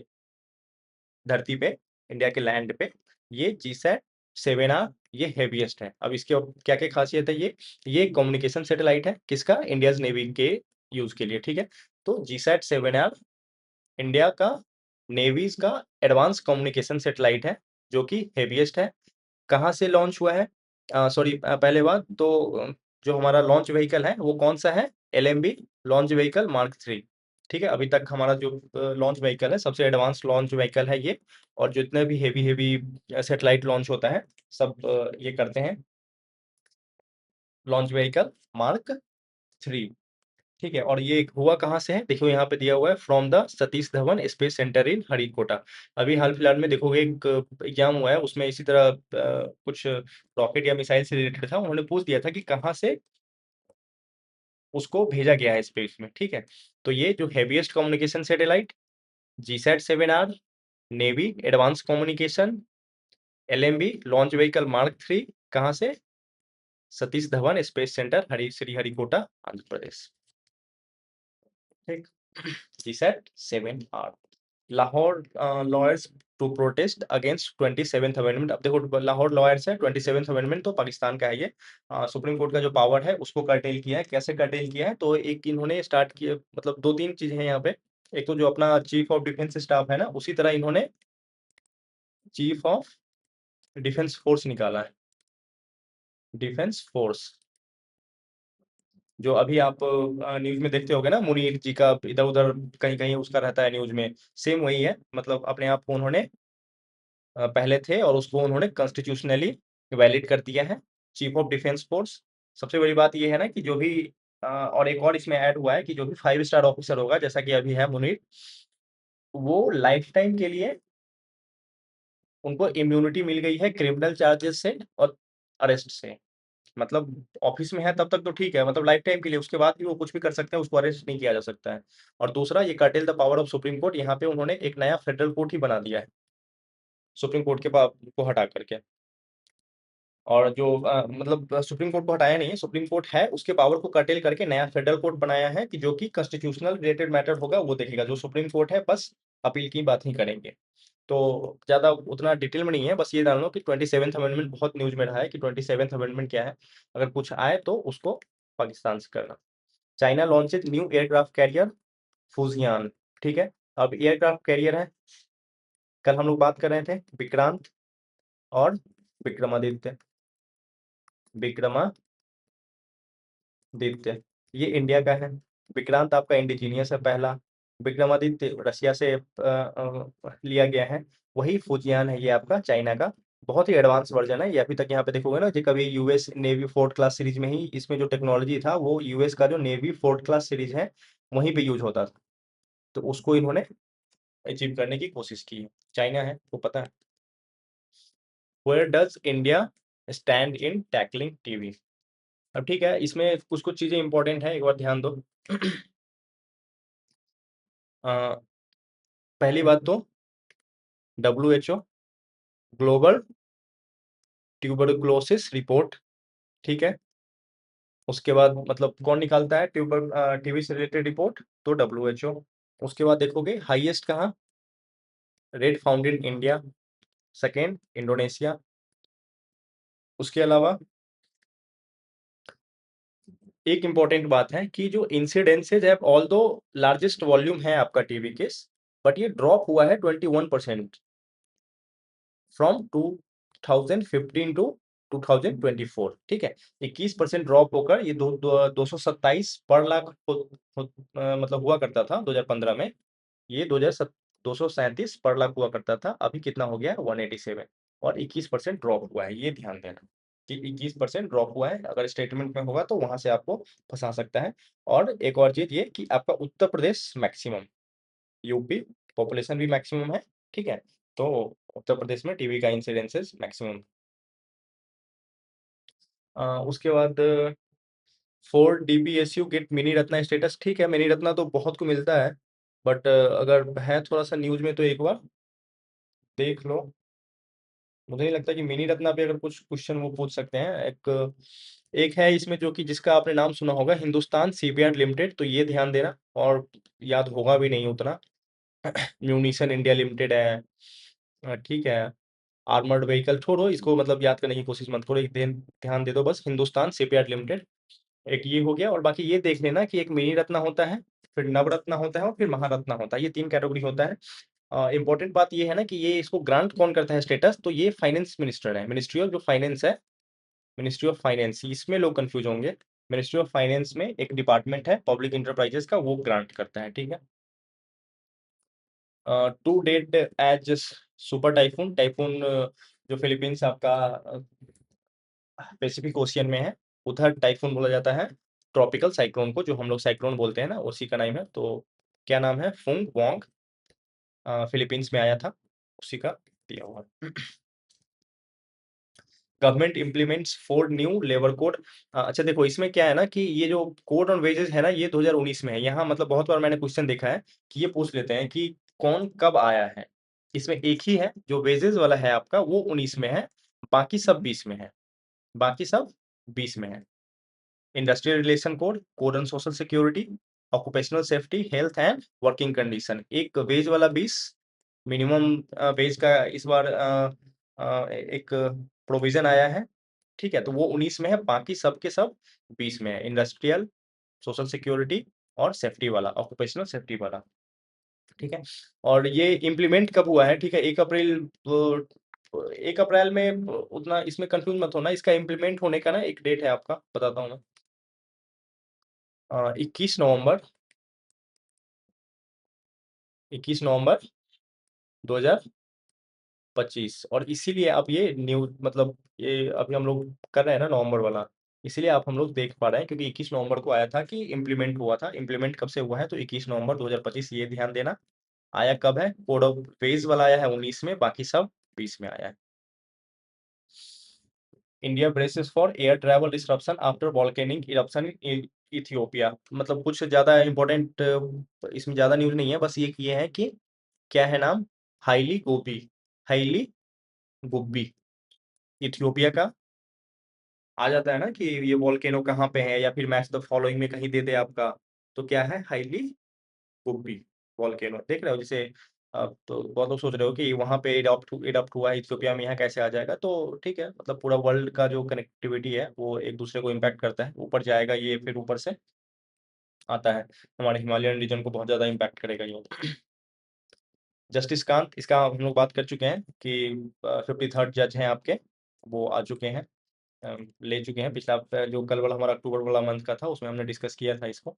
धरती पे, इंडिया के लैंड पे, ये जीसैट 7R ये हेवीएस्ट है। अब इसके क्या क्या खासियत है? ये कम्युनिकेशन सैटेलाइट है, किसका? इंडियाज नेवी के यूज के लिए। ठीक है, तो जीसैट 7R इंडिया का नेवीज का एडवांस कम्युनिकेशन सैटेलाइट है, जो कि हेवीएस्ट है। कहाँ से लॉन्च हुआ है? सॉरी, पहले बात तो जो हमारा लॉन्च व्हीकल है वो कौन सा है? LMB launch vehicle mark 3। ठीक है, अभी तक हमारा जो लॉन्च व्हीकल है सबसे एडवांस लॉन्च व्हीकल है ये। और जितने भी हेवी हेवी सैटेलाइट लॉन्च होता है सब ये करते हैं, लॉन्च व्हीकल मार्क 3। ठीक है, और ये हुआ कहाँ से है? देखो यहाँ पे दिया हुआ है, from the Satish Dhawan space centre in Harikota. अभी हाल फिलहाल में देखोगे एक एग्जाम हुआ है, उसमें इसी तरह कुछ रॉकेट या मिसाइल से रिलेटेड था, उन्होंने पूछ दिया था कि कहाँ से उसको भेजा गया है स्पेस में। ठीक है, तो ये जो heaviest communication satellite GSAT 7R, navy advance communication, LVM launch vehicle mark 3, कहाँ से? Satish Dhawan space centre Harikota, Andhra Pradesh. ठीक, GSAT 7R। Lahore lawyers to protest against 27th amendment. अब देखो लाहौर लॉयर्स है, 27th अमेंडमेंट तो पाकिस्तान का है ये। सुप्रीम कोर्ट का जो पावर है उसको कर्टेल किया है। कैसे कर्टेल किया है? तो एक इन्होंने स्टार्ट किया, मतलब दो तीन चीजें हैं यहाँ पे। एक तो जो अपना चीफ ऑफ डिफेंस स्टाफ है ना, उसी तरह इन्होंने चीफ ऑफ डिफेंस फोर्स निकाला है, डिफेंस फोर्स। जो अभी आप न्यूज में देखते होगे ना, मुनीर जी का इधर उधर कहीं कहीं उसका रहता है न्यूज में, सेम वही है, मतलब अपने आप को उन्होंने पहले थे और उसको उन्होंने कॉन्स्टिट्यूशनली वैलिड कर दिया है। चीफ ऑफ डिफेंस फोर्स, सबसे बड़ी बात ये है ना कि जो भी और एक और इसमें ऐड हुआ है कि जो भी 5 स्टार ऑफिसर होगा, जैसा कि अभी है मुनीर, वो लाइफ टाइम के लिए उनको इम्यूनिटी मिल गई है क्रिमिनल चार्जेस से और अरेस्ट से। मतलब ऑफिस में है तब तक तो ठीक है, मतलब लाइफ टाइम के लिए, उसके बाद भी वो कुछ भी कर सकते हैं, उसको अरेस्ट नहीं किया जा सकता है। और दूसरा, ये cartel the power of supreme court, यहाँ पे उन्होंने एक नया फेडरल कोर्ट ही बना दिया है सुप्रीम कोर्ट के को हटा करके। और जो मतलब सुप्रीम कोर्ट को हटाया नहीं है, सुप्रीम कोर्ट है, उसके पावर को कर्टेल करके नया फेडरल कोर्ट बनाया है कि जो कि कॉन्स्टिट्यूशनल रिलेटेड मैटर होगा वो देखेगा। जो सुप्रीम कोर्ट है बस अपील की बात ही करेंगे। तो ज़्यादा उतना डिटेल में नहीं है, बस ये जान लो कि 27th अमेंडमेंट बहुत न्यूज़ में रहा है कि 27th अमेंडमेंट क्या है। अगर कुछ आए तो उसको पाकिस्तान से करना। China launches new aircraft carrier Fujian, ठीक है? अब एयरक्राफ्ट कैरियर है, कल हम लोग बात कर रहे थे विक्रांत और विक्रमादित्य। विक्रमादित्य ये इंडिया का है, विक्रांत आपका इंडिजीनियस है पहला, विक्रमादित्य रशिया से लिया गया है, वही फूजियान है ये आपका चाइना का। बहुत ही एडवांस वर्जन है ये। अभी तक यहाँ पे देखोगे ना जी, कभी US navy fourth class series में ही इसमें जो टेक्नोलॉजी था वो यूएस का जो नेवी फोर्थ क्लास सीरीज है वहीं पे यूज होता था। तो उसको इन्होंने अचीव करने की कोशिश की है। चाइना है वो पता है। Where does India stand in tackling TB? अब ठीक है, इसमें कुछ कुछ चीजें इंपॉर्टेंट है, एक बार ध्यान दो। अ, पहली बात तो WHO ग्लोबल ट्यूबरकुलोसिस रिपोर्ट, ठीक है? उसके बाद मतलब कौन निकालता है टीबी से रिलेटेड रिपोर्ट? तो WHO। उसके बाद देखोगे हाईएस्ट कहाँ? Rate found in India, second Indonesia. उसके अलावा एक इंपॉर्टेंट बात है कि जो इंसिडेंसेज है, ऑल दो लार्जेस्ट वॉल्यूम है आपका टीबी केस, बट ये ड्रॉप हुआ है 21% फ्रॉम 2015 टू 2024, ठीक है? 21% ड्रॉप होकर ये 227 पर लाख मतलब हुआ करता था 2015 में। ये 237 पर लाख हुआ करता था, अभी कितना हो गया? 187। और 21% ड्रॉप हुआ है, ये ध्यान देना कि 21% ड्रॉप हुआ है। अगर स्टेटमेंट में होगा तो वहां से आपको फंसा सकता है। और एक और चीज ये कि आपका Uttar Pradesh maximum, UP population भी मैक्सिमम है, ठीक है? तो उत्तर प्रदेश में टीबी का इंसिडेंसेस मैक्सिमम। उसके बाद 4 DPSU get mini ratna status, ठीक है? मिनी रत्ना तो बहुत को मिलता है, बट अगर है थोड़ा सा न्यूज में तो एक बार देख लो। मुझे नहीं लगता कि मिनी रत्ना पे अगर कुछ क्वेश्चन वो पूछ सकते हैं। एक एक है इसमें जो कि जिसका आपने नाम सुना होगा, हिंदुस्तान सीपीआर लिमिटेड, तो ये ध्यान देना, और याद होगा भी नहीं उतना। म्यूनिशन इंडिया लिमिटेड है, ठीक है? आर्मर्ड व्हीकल छोड़ो इसको, मतलब याद करने की कोशिश मत करो, एक दिन ध्यान दे दो बस, हिंदुस्तान शिपयार्ड लिमिटेड। एक ये हो गया, और बाकी ये देख लेना कि एक मिनी रत्ना होता है, फिर नवरत्ना होता है और फिर महारत्ना होता है, ये 3 कैटेगरी होता है। इंपॉर्टेंट बात ये है ना कि ये इसको ग्रांट कौन करता है स्टेटस? तो ये फाइनेंस मिनिस्टर है, मिनिस्ट्री ऑफ जो फाइनेंस है, मिनिस्ट्री ऑफ फाइनेंस, इसमें लोग कंफ्यूज होंगे। मिनिस्ट्री ऑफ फाइनेंस में एक डिपार्टमेंट है पब्लिक इंटरप्राइजेस का, वो ग्रांट करता है, ठीक है? To date as super typhoon, typhoon जो फिलीपींस आपका पैसिफिक ओशियन में है, उधर टाइफून बोला जाता है ट्रॉपिकल साइक्लोन को, जो हम लोग साइक्लोन बोलते हैं ना, उसी का नाम है। तो क्या नाम है? फुंग वोंग, फिलीपींस में आया था, उसी का दिया हुआ। Government implements 4 new labour code. अच्छा देखो, इसमें क्या है ना कि ये जो कोड ऑन वेजेस है ना, ये 2019 में है। यहाँ मतलब बहुत बार मैंने क्वेश्चन देखा है कि ये पूछ लेते हैं कि कौन कब आया है। इसमें एक ही है जो वेजेस वाला है आपका, वो 19 में है, बाकी सब 20 में है, बाकी सब 20 में है। Industrial relation code, code on social security, occupational safety, health and working condition, एक वेज वाला 20, मिनिमम वेज का इस बार एक प्रोविजन आया है, ठीक है? तो वो 19 में है, बाकी सब के सब 20 में है। इंडस्ट्रियल, सोशल सिक्योरिटी और सेफ्टी वाला, ऑक्यूपेशनल सेफ्टी वाला, ठीक है? और ये इम्प्लीमेंट कब हुआ है? ठीक है, 1 अप्रैल में, उतना इसमें कंफ्यूज मत होना। इसका इम्प्लीमेंट होने का ना एक डेट है आपका, बताता हूँ मैं। 21 नवंबर, 21 नवंबर 2000 25 और इसीलिए अब ये न्यू मतलब ये अभी हम लोग कर रहे हैं ना नवंबर वाला, इसीलिए आप हम लोग देख पा रहे हैं क्योंकि 21 नवंबर को आया था कि इम्प्लीमेंट हुआ था। इम्प्लीमेंट कब से हुआ है? तो 21 नवंबर 2025, ये ध्यान देना। आया कब है? कोड ऑफ वेज वाला आया है 19 में, बाकी सब 20 में आया है। India braces for air travel disruption after volcanic eruption in Ethiopia. मतलब कुछ ज़्यादा इम्पोर्टेंट इसमें ज़्यादा न्यूज़ नहीं है, बस ये है कि क्या है नाम? हाइली गोबी, हाइली गुब्बी, इथियोपिया का आ जाता है ना कि ये वॉल्केनो कहाँ पे है, या फिर मैच द फॉलोइंग में कहीं दे दे आपका, तो क्या है? Highly Gubbi volcano. देख रहे हो? जैसे आप तो बहुत लोग सोच रहे हो कि वहाँ पे इरप्ट हुआ है इथियोपिया में, यहाँ कैसे आ जाएगा? तो ठीक है, मतलब पूरा वर्ल्ड का जो कनेक्टिविटी है वो एक दूसरे को इम्पैक्ट करता है। ऊपर जाएगा ये, फिर ऊपर से आता है, हमारे हिमालयन रीजन को बहुत ज़्यादा इम्पैक्ट करेगा ये। जस्टिस कांत, इसका हम लोग बात कर चुके हैं कि 53rd जज हैं आपके, वो आ चुके हैं, ले चुके हैं। पिछला जो कल वाला हमारा अक्टूबर वाला मंथ का था, उसमें हमने डिस्कस किया था इसको।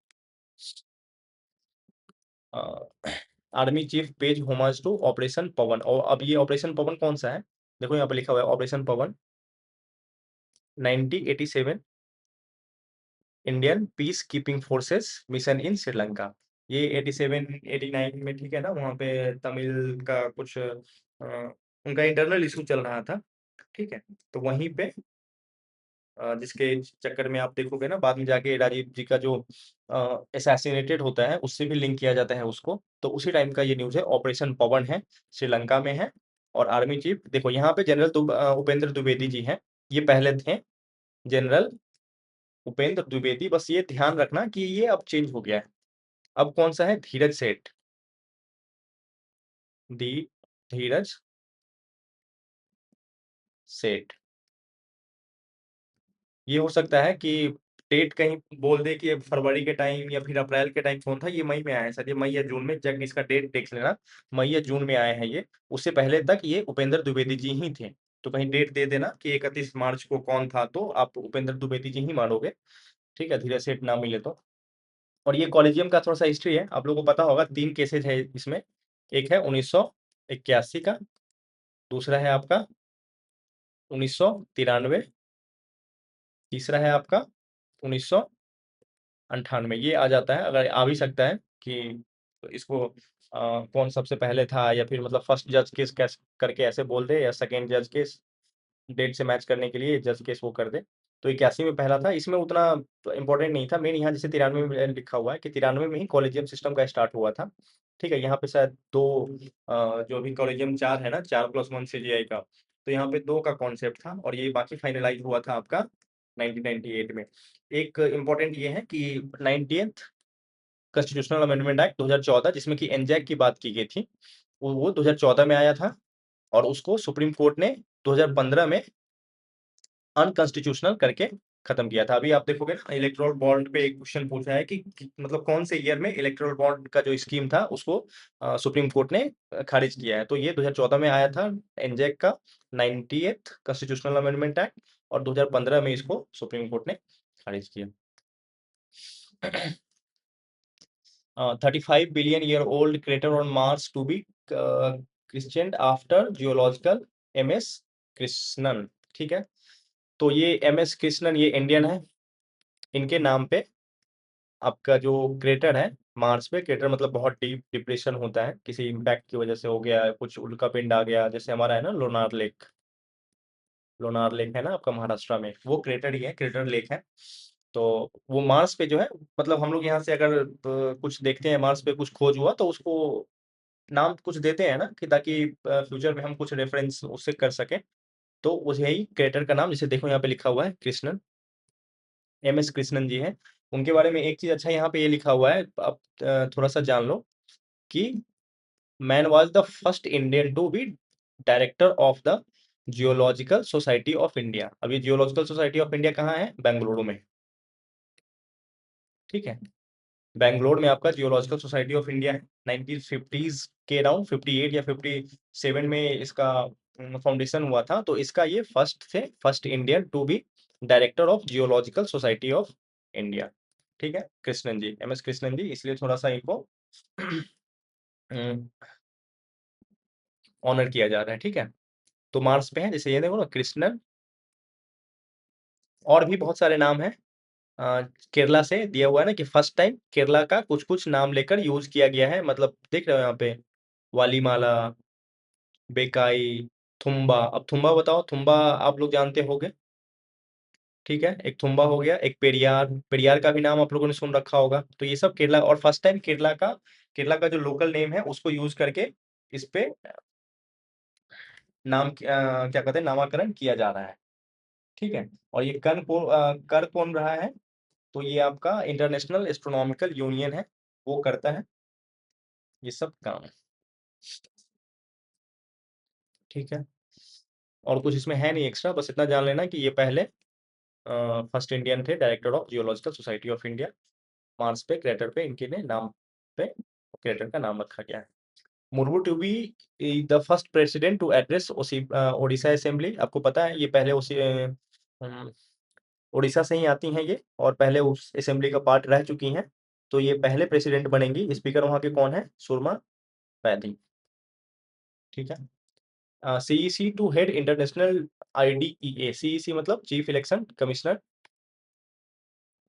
Army chief pays homage to operation Pawan. और अब ये ऑपरेशन पवन कौन सा है? देखो यहाँ पे लिखा हुआ है operation Pawan 1987 Indian peace keeping forces mission in Sri Lanka. ये 87 89 में, ठीक है ना, वहाँ पे तमिल का कुछ उनका इंटरनल इशू चल रहा था, ठीक है। तो वहीं पे जिसके चक्कर में आप देखोगे ना, बाद में जाके राजीव जी का जो असैसिनेटेड होता है, उससे भी लिंक किया जाता है उसको। तो उसी टाइम का ये न्यूज़ है, ऑपरेशन पवन है, श्रीलंका में है। और आर्मी चीफ देखो यहाँ पे जनरल उपेंद्र द्विवेदी जी हैं, ये पहले थे जनरल उपेंद्र द्विवेदी। बस ये ध्यान रखना कि ये अब चेंज हो गया है। अब कौन सा है? धीरज सेठ, दी धीरज सेठ। ये हो सकता है कि डेट कहीं बोल दे कि ये फरवरी के टाइम या फिर अप्रैल के टाइम फोन था, ये मई में आया है सर, ये मई या जून में, जब इसका डेट देख लेना, मई या जून में आए हैं ये। उससे पहले तक ये उपेंद्र द्विवेदी जी ही थे। तो कहीं डेट दे देना कि 31 मार्च को कौन था, तो आप उपेंद्र द्विवेदी जी ही मानोगे, ठीक है, धीरज सेठ ना मिले तो। और ये कॉलेजियम का थोड़ा सा हिस्ट्री है, आप लोगों को पता होगा, 3 केसेज है इसमें। एक है 1981 का, दूसरा है आपका 1993, तीसरा है आपका 1998। ये आ जाता है, अगर आ भी सकता है कि इसको कौन सबसे पहले था, या फिर मतलब फर्स्ट जज केस कैस करके ऐसे बोल दे, या सेकेंड जज केस डेट से मैच करने के लिए जज केस वो कर दे। तो 81 में पहला था, इसमें उतना इंपॉर्टेंट नहीं था। मेन यहाँ जैसे 93 में लिखा हुआ है कि 93 में ही कॉलेजियम सिस्टम का स्टार्ट हुआ था, ठीक है। यहाँ पे शायद दो जो भी कॉलेजियम 4 है ना, 4+1 CGI का, तो यहाँ पे 2 का कॉन्सेप्ट था, और ये बाकी फाइनलाइज हुआ था आपका 1998 में। एक इम्पोर्टेंट ये है कि 90th कॉन्स्टिट्यूशनल अमेंडमेंट एक्ट 2014, जिसमें कि एनजैक की बात की गई थी, वो 2014 में आया था, और उसको सुप्रीम कोर्ट ने 2015 में अनकॉन्स्टिट्यूशनल करके खत्म किया था। अभी आप देखोगे ना, इलेक्टोरल बॉन्ड पे एक क्वेश्चन पूछा है कि मतलब कौन से ईयर में इलेक्टोरल बॉन्ड का जो स्कीम था उसको सुप्रीम कोर्ट ने खारिज किया है। तो ये 2014 में आया था एनजेक का 90th कॉन्स्टिट्यूशनल अमेंडमेंट एक्ट, और 2015 में इसको सुप्रीम कोर्ट ने खारिज किया। 35 billion year old crater on Mars to be christened after geological MS Krishnan, ठीक है। तो ये MS कृष्णन, ये इंडियन है, इनके नाम पे आपका जो क्रेटर है मार्स पे, क्रेटर मतलब बहुत डीप डिप्रेशन होता है, किसी इम्पैक्ट की वजह से हो गया, कुछ उल्का पिंड आ गया, जैसे हमारा है ना लोनार लेक, लोनार लेक है ना आपका महाराष्ट्र में, वो क्रेटर ही है, क्रेटर लेक है। तो वो मार्स पे जो है, मतलब हम लोग यहाँ से अगर कुछ देखते हैं मार्स पे कुछ खोज हुआ, तो उसको नाम कुछ देते हैं ना, कि ताकि फ्यूचर में हम कुछ रेफरेंस उससे कर सकें। तो उस यही क्रेटर का नाम, जैसे देखो यहाँ पे लिखा हुआ है कृष्णन, MS कृष्णन जी हैं। उनके बारे में एक चीज अच्छा यहाँ पे ये लिखा हुआ है, आप थोड़ा सा जान लो कि man was the first Indian to be director of the Geological Society of India. अब ये जियोलॉजिकल सोसाइटी ऑफ इंडिया कहाँ है? बेंगलुरु में, ठीक है। बेंगलोर में आपका जियोलॉजिकल सोसाइटी ऑफ इंडिया है। 1950s के अराउंड 58 या 57 में इसका फाउंडेशन हुआ था। तो इसका ये फर्स्ट थे, first Indian to be director of Geological Society of India, ठीक है, कृष्णन जी, MS कृष्णन जी, इसलिए थोड़ा सा इनको ऑनर किया जा रहा है, ठीक है। तो मार्स पे है, जैसे ये देखो ना कृष्णन, और भी बहुत सारे नाम हैं। केरला से दिया हुआ है ना कि फर्स्ट टाइम केरला का कुछ-कुछ नाम लेकर यूज़ किया गया है, मतलब देख रहे हो यहाँ पे वालीमाला, बेकाई, थुम्बा। अब थुम्बा बताओ, थुम्बा आप लोग जानते होंगे, ठीक है? एक थुम्बा हो गया, एक पेरियार, पेरियार का भी नाम आप लोगों ने सुन रखा होगा। तो ये सब केरला, और फर्स्ट टाइम केरला का जो लोकल नेम है उसको यूज़ करके इस पे क्या कहते हैं, नामाकरण किया जा रहा है, ठीक है? और ये कर कौन रहा है? तो ये आपका इंटरनेशनल एस्ट्रोनॉमिकल यूनियन है, वो करता है ये सब काम, ठीक है? और कुछ इसमें है नहीं एक्स्ट्रा, बस इतना जान लेना कि ये पहले फर्स्ट इंडियन थे director of Geological Society of India. Mars पे क्रेटर पे इनके ने नाम पे क्रेटर का नाम रखा गया है। Murmu to be the first president to address Odisha assembly. आपको पता है ये पहले उड़ीसा से ही आती हैं ये, और पहले उस असेंबली का पार्ट रह चुकी हैं। तो ये पहले प्रेसिडेंट बनेंगी। स्पीकर वहाँ के कौन है? सुरमा पैदी, ठीक है? CEC to head international IDEA. CEC मतलब चीफ इलेक्शन कमिश्नर।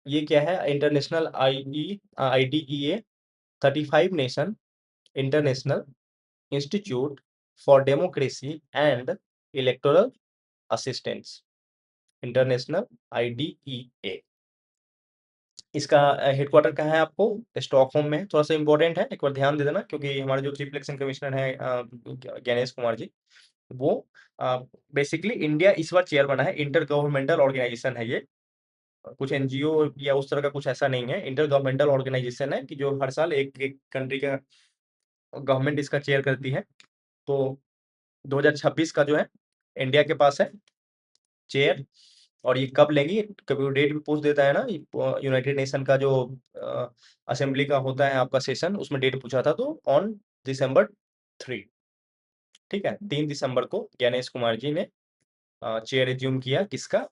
ये क्या है? International IDEA 35 nation international institute for democracy and electoral assistance, international IDEA. इसका हेडक्वार्टर कहाँ है? आपको स्टॉकहोम में है। थोड़ा सा इंपॉर्टेंट है, एक बार ध्यान दे देना, क्योंकि हमारे जो चीफ इलेक्शन कमिश्नर है ज्ञानेश कुमार जी, वो बेसिकली इंडिया इस बार चेयर बना है। इंटर गवर्नमेंटल ऑर्गेनाइजेशन है ये, कुछ एनजीओ या उस तरह का कुछ ऐसा नहीं है। इंटर गवर्नमेंटल ऑर्गेनाइजेशन है कि जो हर साल एक एक कंट्री का गवर्नमेंट इसका चेयर करती है। तो 2026 का जो है इंडिया के पास है चेयर। और ये कब लेंगी? कभी वो डेट भी पूछ देता है ना, यूनाइटेड नेशन का जो असेंबली का होता है आपका सेशन, उसमें डेट पूछा था, तो ऑन December 3, ठीक है? 3 दिसंबर को ज्ञानेश कुमार जी ने चेयर एज्यूम किया, किसका?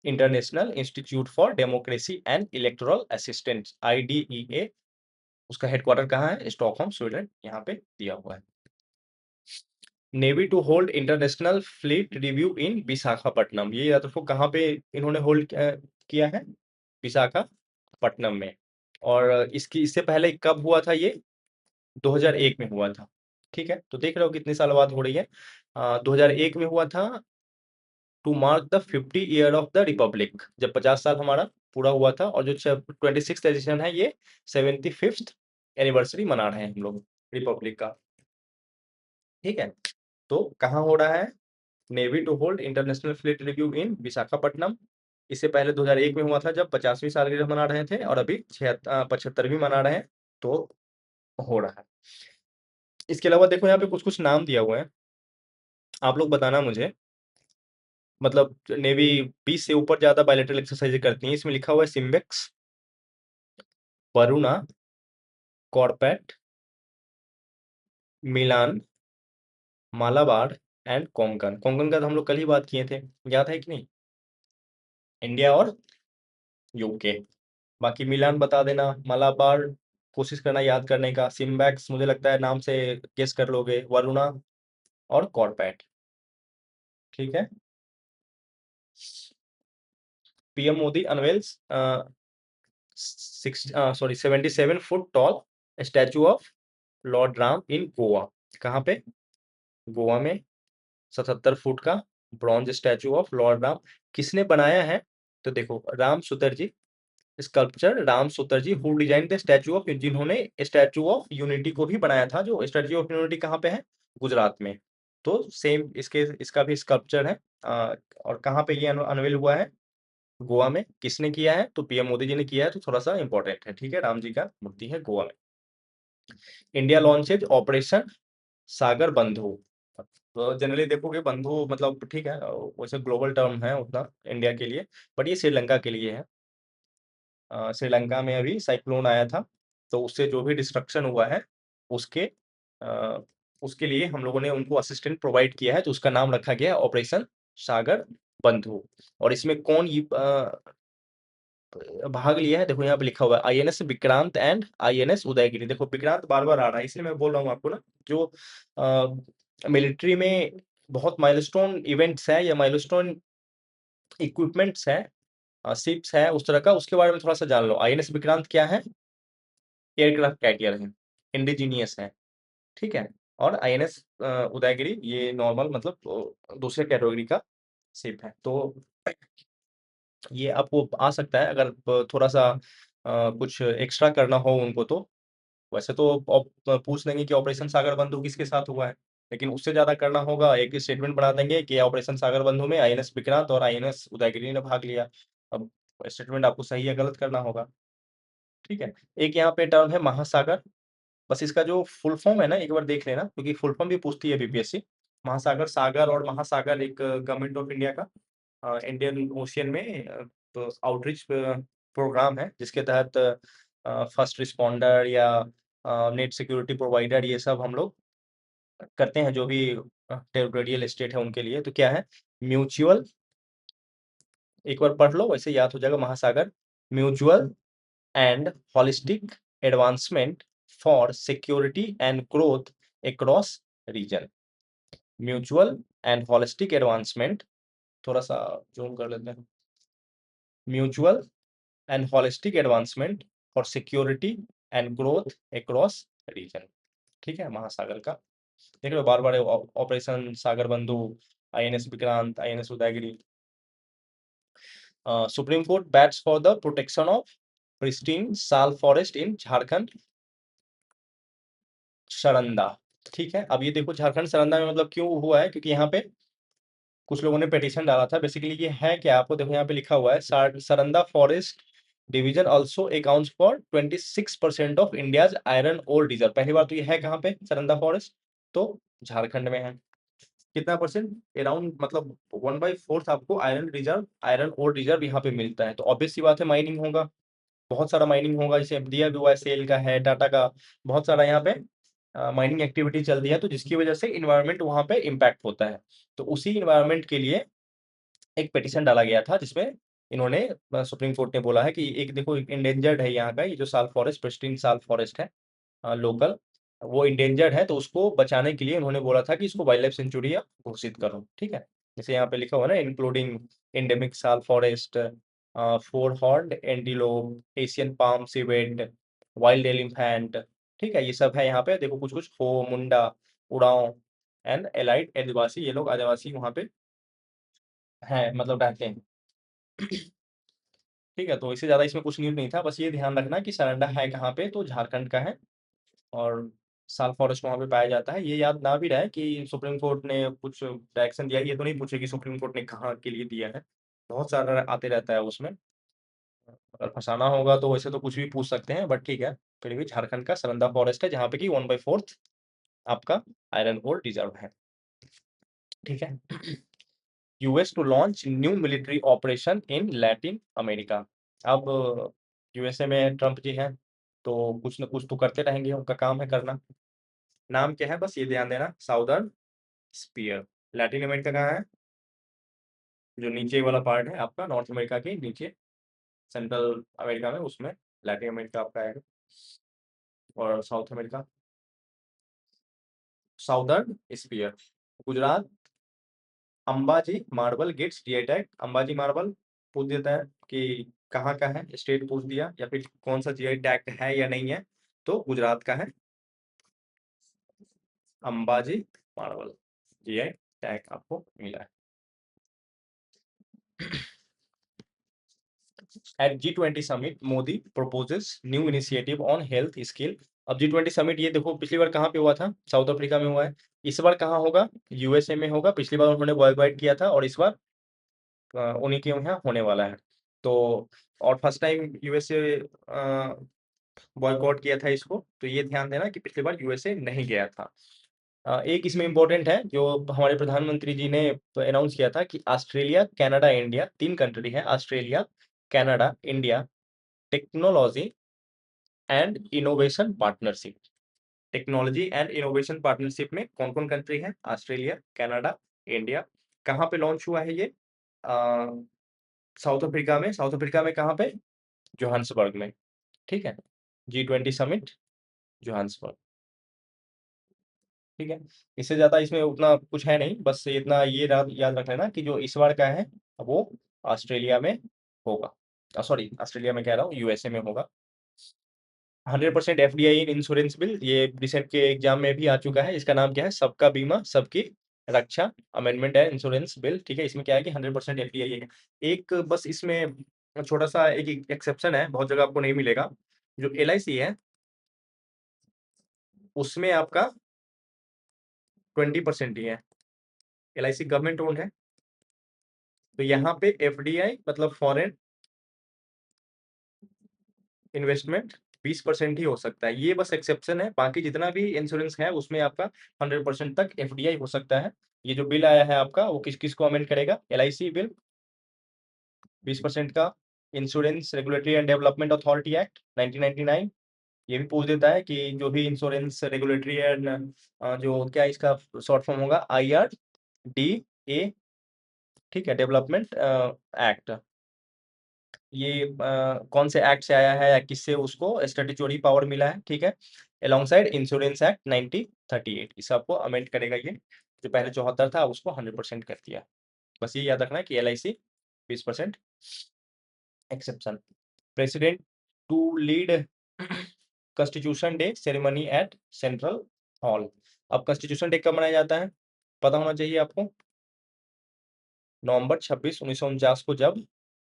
International institute for democracy and electoral assistance, IDEA. उसका हेडक्वार्टर कहाँ है? स्टॉकहोम, स्वीडन, यहाँ पे दिया हुआ है। Navy to hold international fleet review in Visakhapatnam. ये याद रखो, कहाँ पे इन्होंने होल्ड किया है? विशाखापट्टनम में। और इससे पहले कब हुआ था ये? 2001 में हुआ था, ठीक है? तो देख रहे हो कितने साल बाद हो रही है। 2001 में हुआ था, to mark the 50 year of the republic, जब 50 साल हमारा पूरा हुआ था। और जो 26th एडिशन है, ये 75th एनिवर्सरी मना रहे हैं हम लोग रिपब्लिक का, ठीक है? तो कहाँ हो रहा है? Navy to hold international fleet review in Visakhapatnam. इससे पहले 2001 में हुआ था, जब 50वीं सालगिरह मना रहे थे, और अभी 75वीं मना रहे हैं, तो हो रहा है। इसके अलावा देखो यहाँ पे कुछ-कुछ नाम दिया हुआ है, आप लोग बताना मुझे, मतलब नेवी 20 से ऊपर ज़्यादा बायलैटरल एक्सरसाइज़ करती है। इसमें लिखा हुआ है SIMBEX, Varuna, कॉर्पेट, Milan, Malabar and Konkan. Konkan का तो हम लोग कल ही बात किए थे, याद है कि नहीं? इंडिया और यूके। बाकी मिलान बता देना, मालाबार कोशिश करना याद करने का, सिम्बैक्स मुझे लगता है नाम से गेस कर लोगे, वरुणा और कॉर्पेट, ठीक है? PM Modi unveils 77 foot tall statue of lord Ram in Goa. कहाँ पे? गोवा में 77 फुट का bronze statue of lord Ram किसने बनाया है? तो देखो, Ram Sutar ji, sculpture Ram Sutar ji, who design the statue of, जिन्होंने स्टैचू ऑफ यूनिटी को भी बनाया था। जो स्टैचू ऑफ यूनिटी कहाँ पे है? गुजरात में। तो सेम इसका भी स्कल्पचर है। और कहाँ पे ये अनवेल हुआ है? गोवा में। किसने किया है? तो पीएम मोदी जी ने किया है, तो थोड़ा सा इंपॉर्टेंट है, ठीक है? राम जी का मूर्ति है गोवा में। इंडिया लॉन्चेज ऑपरेशन सागर बंधु। तो जनरली देखोगे बंधु मतलब, ठीक है, वैसे ग्लोबल टर्म है उतना इंडिया के लिए, बट ये श्रीलंका के लिए है। श्रीलंका में अभी साइक्लोन आया था, तो उससे जो भी डिस्ट्रक्शन हुआ है, उसके अ, उसके लिए हम लोगों ने उनको असिस्टेंट प्रोवाइड किया है, तो उसका नाम रखा गया है ऑपरेशन सागर बंधु। और इसमें कौन भाग लिया है? देखो यहाँ पे लिखा हुआ है INS Vikrant and INS Udaygiri. देखो विक्रांत बार बार आ रहा है, इसलिए मैं बोल रहा हूँ आपको ना, जो मिलिट्री में बहुत माइलस्टोन इवेंट्स हैं या माइलस्टोन इक्विपमेंट्स हैं, शिप्स है उस तरह का, उसके बारे में थोड़ा-सा जान लो। आईएनएस विक्रांत क्या है? एयरक्राफ्ट कैरियर है, इंडिजीनियस है, ठीक है? और आईएनएस उदयगिरी ये नॉर्मल मतलब दूसरे कैटेगरी का शिप है। तो ये आपको आ सकता है अगर थोड़ा-सा कुछ एक्स्ट्रा करना हो उनको तो। वैसे तो पूछ लेंगे कि ऑपरेशन सागर बंधु किसके साथ हुआ है, लेकिन उससे ज़्यादा करना होगा, एक स्टेटमेंट बना देंगे कि ऑपरेशन सागर बंधु में आईएनएस विक्रांत और आईएनएस उदयगिरी ने भाग लिया। अब स्टेटमेंट आपको सही या गलत करना होगा, ठीक है? एक यहाँ पे टर्म है महासागर, बस इसका जो फुल फॉर्म है ना एक बार देख लेना, क्योंकि फुल फॉर्म भी पूछती है बीपीएससी। महासागर, सागर और महासागर एक गवर्नमेंट ऑफ इंडिया का इंडियन ओशियन में तो आउटरीच प्रोग्राम है, जिसके तहत फर्स्ट रिस्पॉन्डर या नेट सिक्योरिटी प्रोवाइडर ये सब हम लोग करते हैं, जो भी टेरिटोरियल स्टेट है उनके लिए। तो क्या है? म्यूचुअल, एक बार पढ़ लो वैसे याद हो जाएगा। Mahasagar, mutual and holistic advancement for security and growth across region. Mutual and holistic advancement, थोड़ा-सा ज़ूम कर लेते हैं। Mutual and holistic advancement for security and growth across region, ठीक है? महासागर का देख लो, बार-बार operation Sagar Bandhu, INS Vikrant, INS Udaygiri. Supreme Court bats for the protection of pristine sal forest in Jharkhand Saranda, ठीक है? अब ये देखो झारखंड सरंदा में मतलब क्यों हुआ है, क्योंकि यहाँ पे कुछ लोगों ने पिटीशन डाला था। बेसिकली ये है क्या, आपको देखो यहाँ पे लिखा हुआ है, Saranda forest division also accounts for 26% of India's iron ore reserve. पहली बार तो ये है कहाँ पे सरंदा फॉरेस्ट, तो झारखंड में है। कितना परसेंट? अराउंड मतलब 1/4 आपको आयरन ओर रिजर्व यहाँ पे मिलता है। तो ऑब्वियस सी बात है माइनिंग होगा, बहुत सारा माइनिंग होगा, जैसे दिया भी हुआ है, सेल का है, टाटा का, बहुत सारा यहाँ पे माइनिंग एक्टिविटी चल रही है, तो जिसकी वजह से इन्वायरमेंट वहाँ पे इम्पैक्ट होता है। तो उसी इन्वायरमेंट के लिए एक पिटीशन डाला गया था, जिसमें इन्होंने सुप्रीम कोर्ट ने बोला है कि एक देखो इंडेंजर्ड है यहाँ का, ये जो साल फॉरेस्ट, प्रिस्टीन साल फॉरेस्ट है लोकल, वो इंडेंजर्ड है, तो उसको बचाने के लिए उन्होंने बोला था कि इसको वाइल्ड लाइफ सेंचुरी आप घोषित करो, ठीक है? जैसे यहाँ पे लिखा हुआ है ना, इंक्लूडिंग एंडेमिक साल forest, four horned antelope, Asian palm civet, wild elephant, ठीक है? ये सब है यहाँ पे, देखो कुछ-कुछ हो, मुंडा, उड़ांव एंड एलाइड आदिवासी, ये लोग आदिवासी वहाँ पे हैं, मतलब रहते हैं। ठीक है, तो इससे ज़्यादा इसमें कुछ न्यूज़ नहीं था, बस ये ध्यान रखना कि सरंडा है कहाँ पे, तो झारखंड का है और साल फॉरेस्ट वहाँ पे पाया जाता है। ये याद ना भी रहे कि सुप्रीम कोर्ट ने कुछ डायरेक्शन दिया है, ये तो नहीं पूछे कि सुप्रीम कोर्ट ने कहाँ के लिए दिया है। बहुत सारा आते रहता है उसमें, अगर फँसाना होगा तो वैसे तो कुछ भी पूछ सकते हैं, बट ठीक है, फिर भी झारखंड का सरंदा फॉरेस्ट है, जहाँ पे कि 1/4 आपका आयरन ओर रिजर्व है, ठीक है? US to launch new military operation in Latin America. अब यूएसए में ट्रम्प जी हैं, तो कुछ न कुछ तो करते रहेंगे, उनका काम है करना। नाम क्या है बस ये ध्यान देना, साउदर्न स्फीयर। लैटिन अमेरिका कहाँ है? जो नीचे वाला पार्ट है आपका, नॉर्थ अमेरिका के नीचे, सेंट्रल अमेरिका में, उसमें लैटिन अमेरिका आपका आएगा। और South America, southern sphere. Gujarat, Ambaji marble gets GI tag. Ambaji marble पूछ देता है कि कहाँ का है, स्टेट पूछ दिया, या फिर कौन सा जीआई टैग है या नहीं है, तो गुजरात का है अंबाजी मार्बल, जीआई टैग आपको मिला है। At G20 summit, Modi proposes new initiative on health skill। अब G20 समिट ये देखो पिछली बार कहाँ पे हुआ था? साउथ अफ्रीका में हुआ है। इस बार कहाँ होगा? यूएसए में होगा। पिछली बार उन्होंने वर्ल्ड वाइड किया था और इस बार उन्हीं के यहाँ होने वाला है। तो और फर्स्ट टाइम यूएसए बॉयकॉट किया था इसको, तो ये ध्यान देना कि पिछली बार यूएसए नहीं गया था। एक इसमें इम्पोर्टेंट है जो हमारे प्रधानमंत्री जी ने अनाउंस किया था कि ऑस्ट्रेलिया, कनाडा, इंडिया 3 कंट्री है, Australia, Canada, India, technology and innovation partnership. Technology and innovation partnership में कौन-कौन कंट्री है? Australia, Canada, India. कहाँ पे लॉन्च हुआ है ये? अ, साउथ अफ्रीका में। साउथ अफ्रीका में कहाँ पे? जोहान्सबर्ग में, ठीक है? G20 समिट जोहान्सबर्ग, ठीक है। इससे ज़्यादा इसमें उतना कुछ है नहीं, बस इतना ये याद रख लेना कि जो इस बार का है वो ऑस्ट्रेलिया में होगा, सॉरी ऑस्ट्रेलिया में कह रहा हूँ, यूएसए में होगा। 100% एफडीआई इंश्योरेंस बिल, ये रिसेंट के एग्जाम में भी आ चुका है। इसका नाम क्या है? सबका बीमा सबकी रक्षा अमेंडमेंट है इंश्योरेंस बिल। ठीक है, इसमें क्या है कि 100% एफडीआई है। एक बस इसमें छोटा सा एक एक्सेप्शन है, बहुत जगह आपको नहीं मिलेगा। जो एलआईसी है उसमें आपका 20% ही है। एलआईसी गवर्नमेंट ओन्ड है, तो यहाँ पे एफडीआई मतलब फॉरेन इन्वेस्टमेंट 20% ही हो सकता है। ये बस एक्सेप्शन है, बाकी जितना भी इंश्योरेंस है उसमें आपका 100% तक एफडीआई हो सकता है। ये जो बिल आया है आपका, वो किस किस को अमेंड करेगा? एलआईसी बिल 20% का, insurance regulatory and development authority act 1999 ये भी पूछ देता है कि जो भी इंश्योरेंस रेगुलेटरी एंड जो क्या इसका शॉर्ट फॉर्म होगा, IRDA, ठीक है, डेवलपमेंट एक्ट, ये कौन से एक्ट से आया है या किससे उसको स्टैट्यूटरी पावर मिला है, ठीक है। अलोंग साइड इंश्योरेंस एक्ट 1938 इस सबको अमेंड करेगा ये। जो पहले 74 था उसको 100% कर दिया। बस ये याद रखना है कि LIC 20% exception. President to lead Constitution Day ceremony at Central Hall. अब कॉन्स्टिट्यूशन डे कब मनाया जाता है? पता होना चाहिए आपको। नवंबर 26 1949 को जब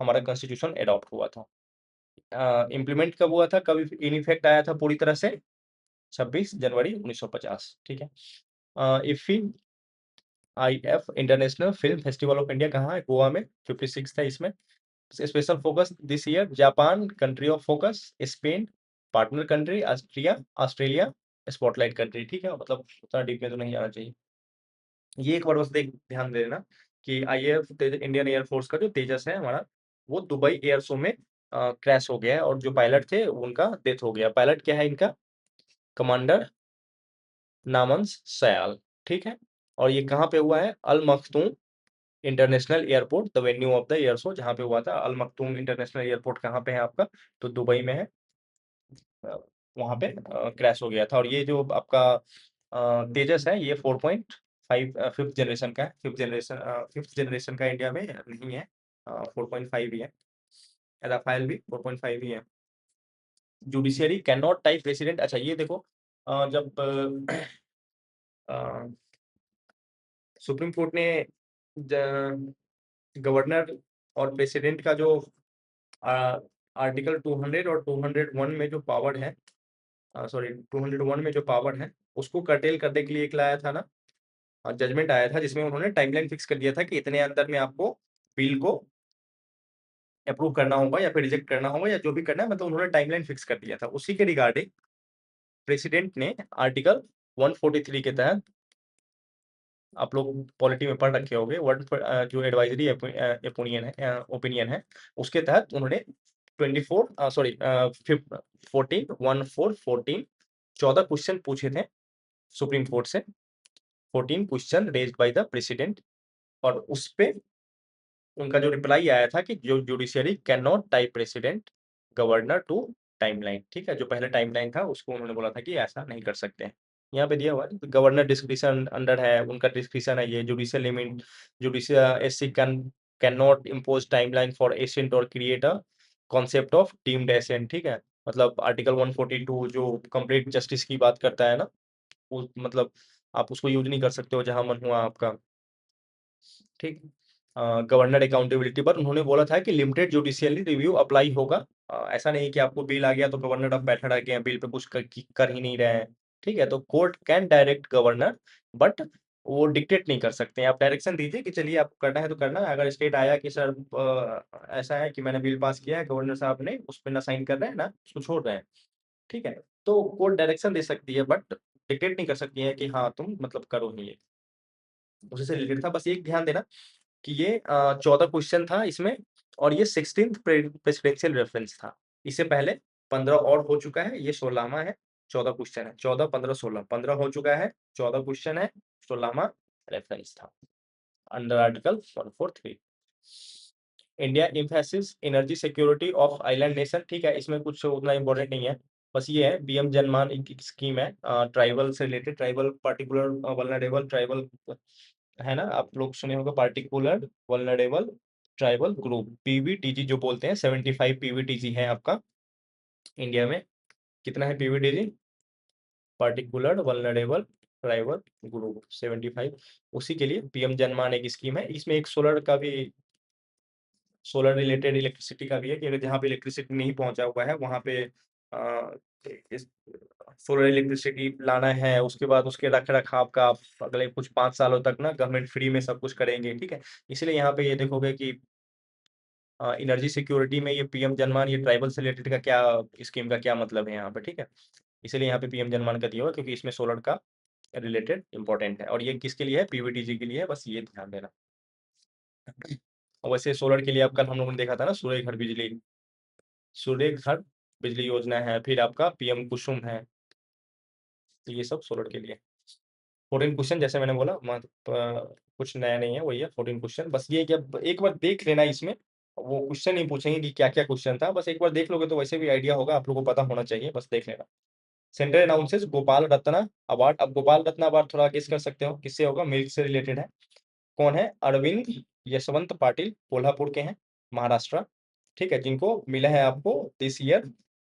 हमारा कॉन्स्टिट्यूशन अडॉप्ट हुआ था। इम्प्लीमेंट कब हुआ था, कब इन इफेक्ट आया था पूरी तरह से? 26 जनवरी 1950, ठीक है। IFFI IF international film festival of India कहाँ है? गोवा में, 56 था इसमें। Special focus this year Japan country of focus, Spain partner country, Austria Australia spotlight country, ठीक है, मतलब उतना डीप में तो नहीं जाना चाहिए। ये एक बार बस ध्यान दे देना कि IAF इंडियन एयरफोर्स का जो तेजस है हमारा, वो दुबई एयर शो में क्रैश हो गया है, और जो पायलट थे उनका डेथ हो गया। पायलट क्या है इनका? कमांडर नामंस सयाल, ठीक है। और ये कहाँ पे हुआ है? Al Maktoum international airport, the venue of the air show जहाँ पे हुआ था। अल मखतूम इंटरनेशनल एयरपोर्ट कहाँ पे है आपका? तो दुबई में है। वहाँ पे क्रैश हो गया था। और ये जो आपका तेजस है ये 4.5 फिफ्थ जनरेशन का है। फिफ्थ जनरेशन का इंडिया में नहीं है, 4.5 ही है। राफेल भी 4.5 ही है। Judiciary can not type president. अच्छा ये देखो, जब सुप्रीम कोर्ट ने गवर्नर और प्रेसिडेंट का जो आर्टिकल 200 और 201 में जो पावर है, सॉरी 201 में जो पावर है उसको कर्टेल करने के लिए एक लाया था ना, जजमेंट आया था जिसमें उन्होंने टाइमलाइन फिक्स कर दिया था कि इतने अंदर में आपको बिल को अप्रूव करना होगा या फिर रिजेक्ट करना होगा या जो भी करना है, मतलब उन्होंने टाइमलाइन फिक्स कर दिया था। उसी के रिगार्डिंग प्रेसिडेंट ने आर्टिकल 143 के तहत, आप लोग पॉलिटी में पढ़ रखे होंगे, वर्ड जो एडवाइजरी ओपिनियन है उसके तहत उन्होंने 24 सॉरी 14 14 क्वेश्चन पूछे थे सुप्रीम कोर्ट से। 14 question raised by the president, और उस पे उनका जो रिप्लाई आया था कि जो judiciary can not tie president governor to timeline, ठीक है। जो पहले टाइमलाइन था उसको उन्होंने बोला था कि ऐसा नहीं कर सकते हैं। यहाँ पे दिया हुआ है गवर्नर डिस्क्रिशन अंडर है, उनका डिस्क्रिशन है ये। Judicial limit, judicial SC can not impose timeline for assent और create a concept of deemed assent, ठीक है। मतलब आर्टिकल 142 जो कंप्लीट जस्टिस की बात करता है ना, वो मतलब आप उसको यूज नहीं कर सकते हो जहां मन हुआ आपका, ठीक। गवर्नर अकाउंटेबिलिटी पर उन्होंने बोला था कि लिमिटेड जुडिशियली रिव्यू अप्लाई होगा। ऐसा नहीं कि आपको बिल आ गया तो गवर्नर अब बैठा रह गया, बिल पे कुछ कर ही नहीं रहे हैं, ठीक है। तो court can direct governor, but वो डिक्टेट नहीं कर सकते हैं। आप डायरेक्शन दीजिए कि चलिए आपको करना है तो करना है। अगर स्टेट आया कि सर ऐसा है कि मैंने बिल पास किया है, गवर्नर साहब ने उस पर ना साइन कर रहे हैं ना उसको छोड़ रहे हैं, ठीक है, तो कोर्ट डायरेक्शन दे सकती है, बट डिक्टेट नहीं कर सकती है कि हाँ तुम मतलब करो ही ये। उसी से रिलेटेड था, बस एक ध्यान देना कि ये 14 क्वेश्चन था इसमें, और ये 16th प्रेसिडेंशियल रेफरेंस था। इससे पहले 15 और हो चुका है, ये 16वां है। 14 क्वेश्चन है, 14 15 16, 15 हो चुका है, 14 क्वेश्चन है, 16वां रेफरेंस था under article 143। India emphasis energy security of island nation, ठीक है, इसमें कुछ उतना इंपॉर्टेंट नहीं है। बस ये है, पीएम जनमान एक स्कीम है ट्राइबल से related, tribal particular vulnerable tribal, है ना, आप लोग सुने होगा, particular vulnerable tribal group, PVTG जो बोलते हैं। 75 पीवीटीजी है आपका इंडिया में। कितना है PVTG? Particular vulnerable tribal group 75। उसी के लिए पीएम जनमान एक स्कीम है। इसमें एक सोलर का भी, सोलर रिलेटेड इलेक्ट्रिसिटी का भी है कि अगर जहाँ पे इलेक्ट्रिसिटी नहीं पहुंचा हुआ है वहां पे इस सोलर इलेक्ट्रिसिटी लाना है, उसके बाद उसके रख रखाव का आप अगले कुछ 5 सालों तक ना गवर्नमेंट फ्री में सब कुछ करेंगे, ठीक है। इसलिए यहाँ पे ये देखोगे कि एनर्जी सिक्योरिटी में ये पीएम जनमान, ये ट्राइबल से रिलेटेड का क्या स्कीम का क्या मतलब है यहाँ पे, ठीक है। इसीलिए यहाँ पे पीएम जनमान का दिया हुआ है, क्योंकि इसमें सोलर का रिलेटेड इंपॉर्टेंट है। और ये किसके लिए है? पीवीटीजी के लिए है, बस ये ध्यान देना। और वैसे सोलर के लिए आप कल हम लोगों ने देखा था ना, सूर्य घर बिजली, सूर्य घर बिजली योजना है, फिर आपका पीएम कुसुम है, तो ये सब सोलर के लिए। 14 क्वेश्चन जैसे मैंने बोला, कुछ नया नहीं है, वही है 14 क्वेश्चन। बस ये है कि अब एक बार देख लेना इसमें, वो क्वेश्चन नहीं पूछेंगे कि क्या क्या क्वेश्चन था, बस एक बार देख लोगे तो वैसे भी आइडिया होगा, आप लोगों को पता होना चाहिए, बस देख लेना। Centre announces Gopal Ratna award. अब गोपाल रत्ना अवार्ड थोड़ा गेस कर सकते हो किससे होगा? मिल्क से रिलेटेड है। कौन है? अरविंद यशवंत पाटिल, कोल्हापुर के हैं, महाराष्ट्र, ठीक है, जिनको मिला है आपको this year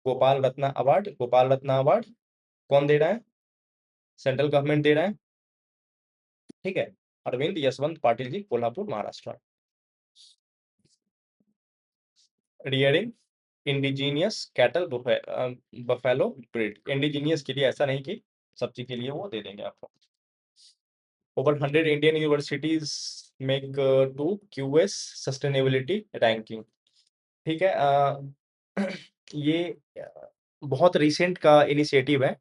Gopal Ratna award. Gopal Ratna award कौन दे रहा है? सेंट्रल गवर्नमेंट दे रहा है, ठीक है। Arvind Yashwant Patil ji, Kolhapur, Maharashtra. Rearing indigenous cattle buffalo breed, indigenous के लिए, ऐसा नहीं कि सब्जी के लिए, वो दे देंगे आपको। Over 100 Indian universities make to QS sustainability ranking, ठीक है। ये बहुत रिसेंट का इनिशिएटिव है।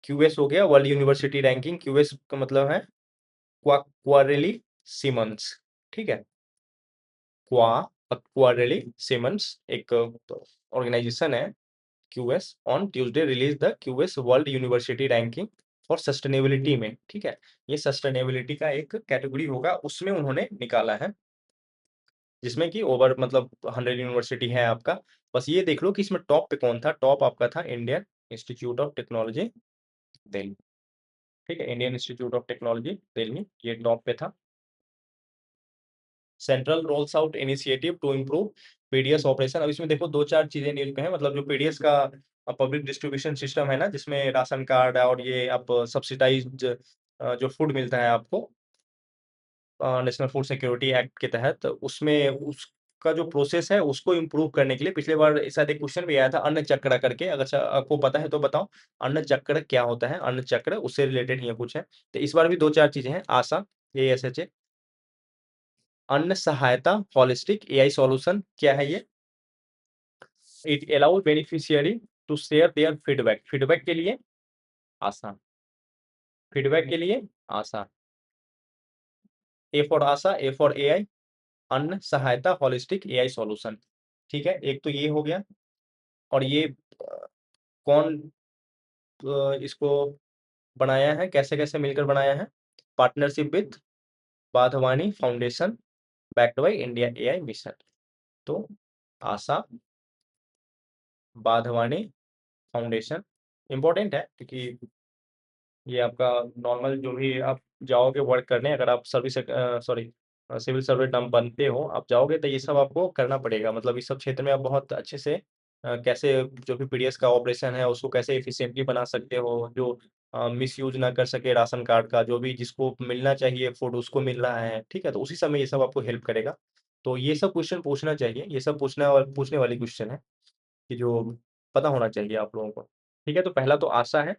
क्यूएस हो गया वर्ल्ड यूनिवर्सिटी रैंकिंग, क्यूएस का मतलब है क्वारेली सिमंस, ठीक है। क्वारेली सिमंस एक ऑर्गेनाइजेशन है, QS, on Tuesday release the QS world University ranking for sustainability में, ठीक है। ये सस्टेनेबिलिटी का एक कैटेगरी होगा, उसमें उन्होंने निकाला है, जिसमें कि ओवर मतलब 100 यूनिवर्सिटी है आपका। बस ये देख लो कि इसमें टॉप पे कौन था। टॉप आपका था Indian institute of technology Delhi, ठीक है, Indian institute of technology Delhi, ये टॉप पे था। Central rolls out initiative to improve PDS operation. अब इसमें देखो दो चार चीजें न्यूज में है, मतलब जो पीडीएस का पब्लिक डिस्ट्रीब्यूशन सिस्टम है ना, जिसमें राशन कार्ड और ये आप सब्सिडाइज्ड जो फूड मिलता है आपको नेशनल फूड सिक्योरिटी एक्ट के तहत, उसमें उसका जो प्रोसेस है उसको इम्प्रूव करने के लिए पिछले बार शायद एक क्वेश्चन भी आया था अन्न चक्र करके, अगर आपको पता है तो बताओ अन्न चक्र क्या होता है। अन्न चक्र उससे रिलेटेड ही कुछ है, तो इस बार भी दो चार चीजें हैं। आशा, ASHA, अन्न सहायता हॉलिस्टिक एआई सॉल्यूशन, क्या है ये? It allow beneficiary to share their feedback, feedback के लिए आशा, फीडबैक के लिए Asha. A for Asha, A for AI, Anna Sahayata holistic AI solution, ठीक है। एक तो ये हो गया, और ये कौन इसको बनाया है, कैसे कैसे मिलकर बनाया है? Partnership with Badhwani foundation, backed by India AI mission. तो आशा बाधवानी फाउंडेशन इंपॉर्टेंट है, क्योंकि ये आपका नॉर्मल जो भी आप जाओगे वर्क करने, अगर आप सर्विस सॉरी सिविल सर्वेंट आप बनते हो, आप जाओगे तो ये सब आपको करना पड़ेगा, मतलब इस सब क्षेत्र में आप बहुत अच्छे से कैसे जो भी पीडीएस का ऑपरेशन है उसको कैसे एफिशिएंटली बना सकते हो, जो मिस यूज ना कर सके राशन कार्ड का, जो भी जिसको मिलना चाहिए फूड उसको मिल रहा है, ठीक है। तो उसी समय ये सब आपको हेल्प करेगा। तो ये सब क्वेश्चन पूछना चाहिए, ये सब पूछने वाली क्वेश्चन है कि जो पता होना चाहिए आप लोगों को, ठीक है। तो पहला तो आशा है,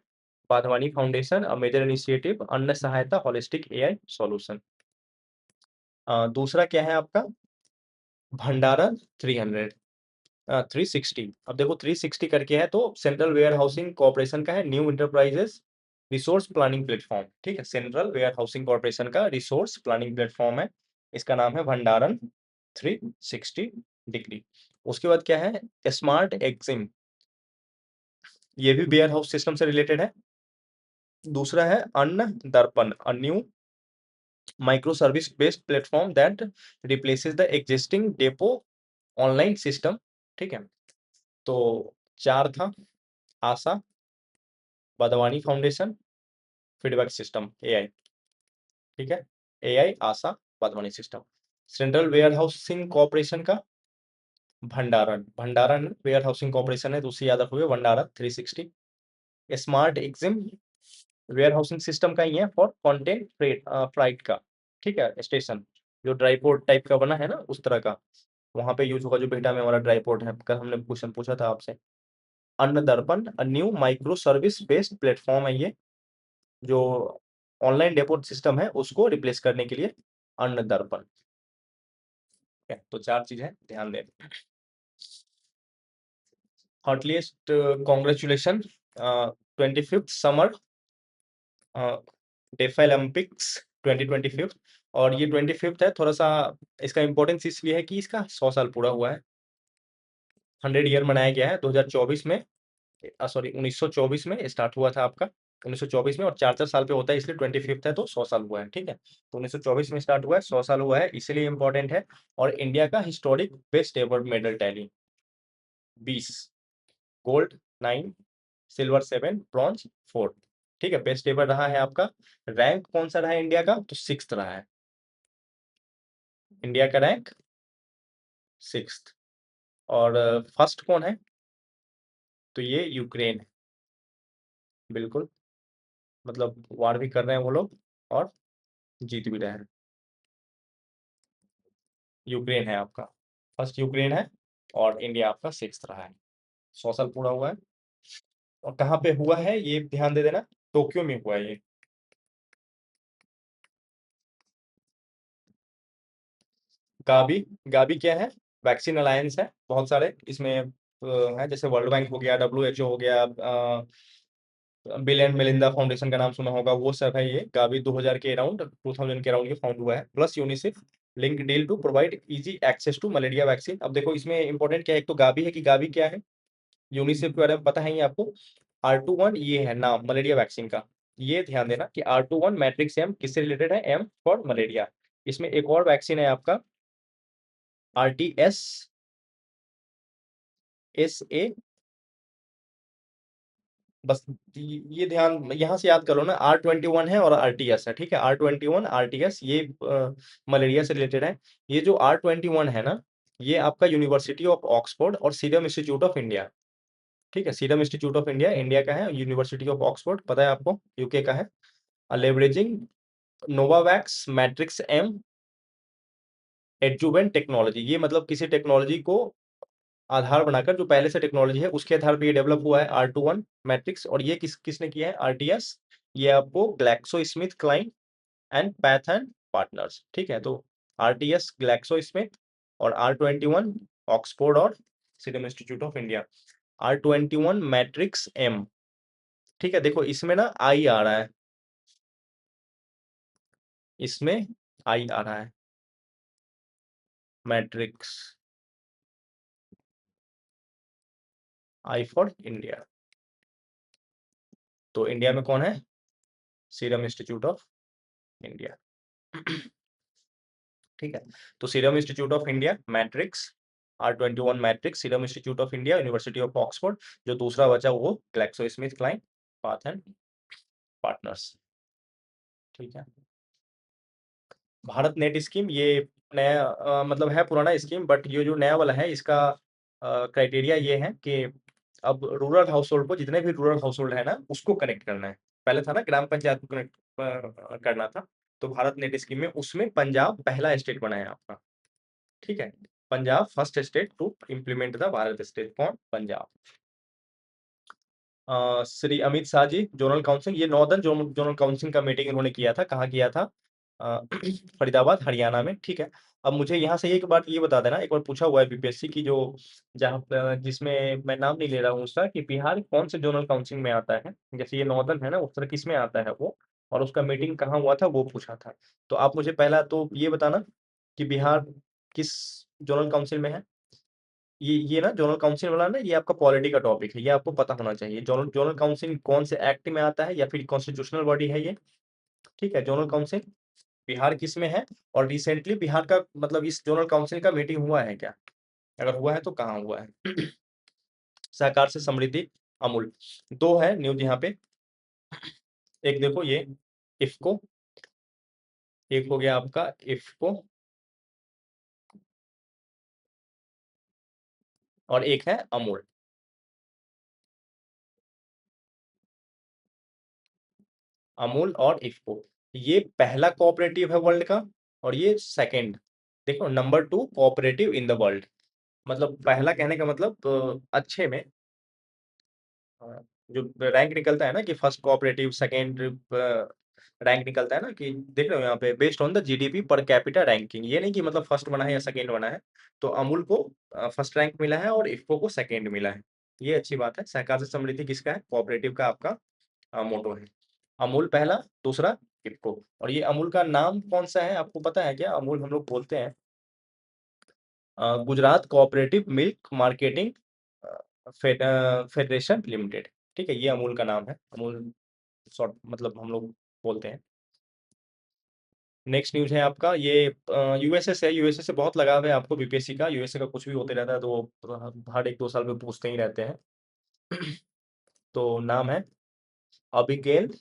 Wadhwani foundation a major initiative, Anna Sahayata holistic AI solution. दूसरा क्या है आपका? भंडारण 300 360। अब देखो 360 करके है, तो सेंट्रल वेयर हाउसिंग कॉर्पोरेशन का है, new enterprises resource planning platform, ठीक है। सेंट्रल वेयर हाउसिंग कॉर्पोरेशन का रिसोर्स प्लानिंग प्लेटफॉर्म है, इसका नाम है भंडारण 360 डिग्री। उसके बाद क्या है? स्मार्ट एक्सिम, ये भी वेयर हाउस सिस्टम से रिलेटेड है। दूसरा है Anna Darpan, a new micro service based platform that replaces the existing depot online system, ठीक है। तो चार था। Asha Wadhwani foundation feedback system AI, ठीक है, AI Asha Wadhwani system. Central warehousing corporation का भंडारण, भंडारण वेयर हाउसिंग कॉर्पोरेशन है तो उसी याद रखोगे, Bhandaran 360। Smart exim warehousing system का ही है फॉर कंटेंट फ्राइट का, ठीक है, स्टेशन जो ड्राईपोर्ट टाइप का बना है ना उस तरह का, वहां पे यूज होगा, जो बेटा में हमारा ड्राईपोर्ट है, कल हमने क्वेश्चन पूछा था आपसे। अन्न दर्पण new micro service based platform है ये, जो ऑनलाइन डेपोट सिस्टम है उसको रिप्लेस करने के लिए अन्न दर्पण। तो 4 चीज है, ध्यान दें। हॉटलिस्ट कॉन्ग्रेचुलेशन 25th समर डेफोलम्पिक्स 2025, और ये 25th है, थोड़ा सा इसका इंपॉर्टेंस इसलिए है कि इसका 100 साल पूरा हुआ है, 100 ईयर मनाया गया है 2024 में, सॉरी 1924 में स्टार्ट हुआ था आपका, 1924 में, और 4-4 साल पे होता है इसलिए 25th है तो 100 साल हुआ है, ठीक है। तो 1924 में स्टार्ट हुआ है, 100 साल हुआ है इसलिए इंपॉर्टेंट है। और इंडिया का historic best ever medal tally 20, gold 9, silver 7, bronze 4, ठीक है, बेस्ट एवर रहा है आपका। रैंक कौन सा रहा है इंडिया का, तो 6th रहा है, इंडिया का रैंक 6th। और फर्स्ट कौन है, तो ये यूक्रेन है, बिल्कुल, मतलब वार भी कर रहे हैं वो लोग और जीत भी रहे हैं। यूक्रेन है आपका, फर्स्ट यूक्रेन है, और इंडिया आपका 6th रहा है, 100 साल पूरा हुआ है। और कहाँ पे हुआ है ये ध्यान दे देना, टोक्यो में हुआ है ये। गाबी, गाबी क्या है, वैक्सीन अलायंस है, बहुत सारे इसमें है, जैसे वर्ल्ड बैंक हो गया, WHO हो गया, बिल एंड मेलिंदा फाउंडेशन का नाम सुना होगा, वो सब है ये। गावी 2000 के अराउंड, 2000 के अराउंड ये फाउंड हुआ है, plus UNICEF link deal to provide easy access to malaria vaccine. अब देखो इसमें इंपॉर्टेंट क्या है, एक तो गावी है कि गावी क्या है, यूनिसेफ के बारे में पता है ये आपको। R21 ये है नाम मलेरिया वैक्सीन का, ये ध्यान देना कि R21 मैट्रिक्स एम किससे रिलेटेड है, एम फॉर मलेरिया। इसमें एक और वैक्सीन है आपका RTS SA, बस ये ध्यान यहाँ से याद कर लो ना, R21 है और RTS है, ठीक है, R21 RTS ये मलेरिया से रिलेटेड है। ये जो R21 है ना, ये आपका यूनिवर्सिटी ऑफ ऑक्सफोर्ड और सीरम इंस्टीट्यूट ऑफ इंडिया, ठीक है, serum institute of India India का है, यूनिवर्सिटी ऑफ ऑक्सफोर्ड पता है आपको, यूके का है। Leveraging Novavax matrix M adjuvant technology, ये मतलब किसी टेक्नोलॉजी को आधार बनाकर, जो पहले से टेक्नोलॉजी है उसके आधार पर ये डेवलप हुआ है R21 मैट्रिक्स। और ये किसने किया है, RTS, ये आपको Glaxo Smith Kline and PATH partners, ठीक है। तो RTS ग्लैक्सो स्मिथ और R21 ऑक्सफोर्ड और serum institute of India. R21 matrix M, ठीक है, देखो इसमें ना आई आ रहा है, इसमें आई आ रहा है, मैट्रिक्स, आई फॉर इंडिया। तो इंडिया में कौन है, सीरम इंस्टीट्यूट ऑफ इंडिया, ठीक है। तो serum institute of India matrix, R21 matrix, serum institute of India, university of Oxford, जो दूसरा बचा वो Glaxo Smith Kline PATH partners, ठीक है। भारत नेट स्कीम ये नया मतलब है पुराना स्कीम, बट ये जो नया वाला है इसका क्राइटेरिया ये है कि अब रूरल हाउस होल्ड को, जितने भी रूरल हाउस होल्ड है ना उसको कनेक्ट करना है। पहले था ना ग्राम पंचायत को कनेक्ट करना था, तो भारत नेट स्कीम में उसमें पंजाब पहला स्टेट बना है आपका, ठीक है, Punjab first state to implement the Bharat state, कौन, पंजाब। श्री अमित शाह जी जोनल काउंसिल, ये नॉर्दर्न जोनल काउंसिल का मीटिंग इन्होंने किया था, कहाँ किया था, फरीदाबाद हरियाणा में, ठीक है। अब मुझे यहाँ से एक बात ये बता देना, एक बार पूछा हुआ है बीपीएससी की, जो जहाँ जिसमें मैं नाम नहीं ले रहा हूँ उसका, कि बिहार कौन से जोनल काउंसिल में आता है, जैसे ये नॉर्दर्न है ना उस तरह किस में आता है वो, और उसका मीटिंग कहाँ हुआ था वो पूछा था। तो आप मुझे पहला तो ये बताना कि बिहार किस जोनल काउंसिल में है। ये ना जोनल काउंसिल वाला ना, ये आपका पॉलिटी का टॉपिक है, ये आपको पता होना चाहिए। जोनल जोनल काउंसिल कौन से एक्ट में आता है या फिर कॉन्स्टिट्यूशनल बॉडी है ये, ठीक है। जोनल काउंसिल बिहार किस में है, और रिसेंटली बिहार का मतलब इस जोनल काउंसिल का मीटिंग हुआ है क्या, अगर हुआ है तो कहाँ हुआ है। सहकार से समृद्धि अमूल। 2 है न्यूज़ यहाँ पे, एक देखो ये इफ़को, एक हो गया आपका इफ़को और एक है अमूल। अमूल और इफ़को, ये पहला कोऑपरेटिव है वर्ल्ड का और ये सेकंड। देखो number 2 cooperative in the world, मतलब पहला कहने का मतलब अच्छे में जो रैंक निकलता है ना कि फर्स्ट कोऑपरेटिव, सेकंड रैंक निकलता है ना कि देख रहे हो यहाँ पे based on the GDP per capita ranking, ये नहीं कि मतलब फर्स्ट बना है या सेकंड बना है। तो अमूल को फर्स्ट रैंक मिला है और इफ़को को सेकंड मिला है। ये अच्छी बात है। सहकार से समृद्धि किसका है? कोऑपरेटिव का आपका मोटो है। अमूल पहला, दूसरा इफ़को। और ये अमूल का नाम कौन-सा है आपको पता है क्या? अमूल हम लोग बोलते हैं Gujarat cooperative milk marketing federation limited, ठीक है? ये अमूल का नाम है। अमूल शॉर्ट मतलब हम लोग बोलते हैं। नेक्स्ट न्यूज़ है आपका ये यूएसए से है, यूएसए से बहुत लगाव है आपको बीपीएससी का, यूएसए का कुछ भी होते रहता है तो वो हर 1-2 साल में पूछते ही रहते हैं। तो नाम है अबिगेल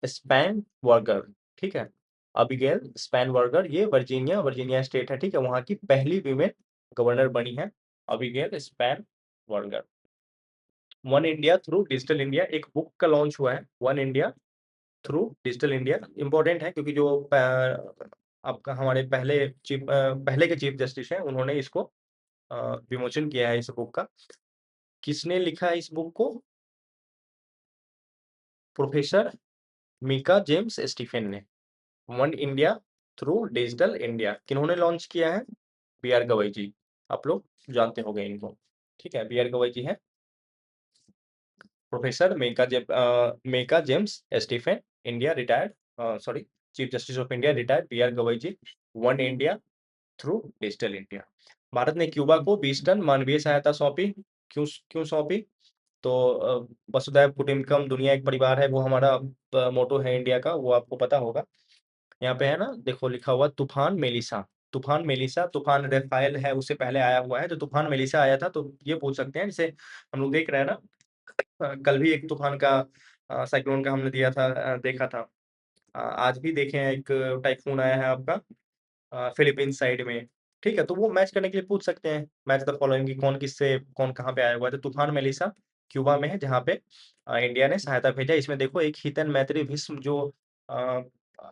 स्पैनबर्गर, ठीक है? अबिगेल स्पैनबर्गर, ये वर्जीनिया वर्जीनिया स्टेट है, ठीक है? वहाँ की पहली फीमेल गवर्नर बनी है Abigail Spanberger. One India through digital India एक बुक का लॉन्च हुआ है, one India through digital India. Important है क्योंकि जो आपका हमारे पहले के चीफ जस्टिस हैं, उन्होंने इसको विमोचन किया है इस बुक का। किसने लिखा है इस बुक को? प्रोफेसर मीका जेम्स स्टीफेन ने। One India through digital India किन्होंने लॉन्च किया है? B R Gavai ji. आप लोग जानते होंगे इनको, ठीक है? बी आर गवई जी हैं professor Meka James Stephen, India retired, sorry, chief justice of India retired B R Gavai ji. One India through digital India. Bharat ने क्यूबा को 20 टन मानवीय सहायता सौंपी। क्यों क्यों सौंपी? तो वसुधैव कुटुंबकम, दुनिया एक परिवार है, वो हमारा मोटो है इंडिया का, वो आपको पता होगा। यहाँ पे है ना, देखो लिखा हुआ तूफान मेलिसा। तूफान मेलिसा, तूफान रेफाइल है उससे पहले आया हुआ है, तो तूफान मेलिसा आया था, तो ये पूछ सकते हैं। जैसे हम लोग देख रहे हैं ना, कल भी एक तूफान का साइक्लोन का हमने दिया था, देखा था। आज भी देखें एक टाइफून आया है आपका फिलीपींस साइड में, ठीक है? तो वो मैच करने के लिए पूछ सकते हैं, मैच द फॉलोइंग, कि कौन किससे कौन कहाँ पे आया हुआ है। तो तूफान मेलिसा क्यूबा में है, जहाँ पे इंडिया ने सहायता भेजा। इसमें देखो एक हीतन मैत्री भीष्म जो अ,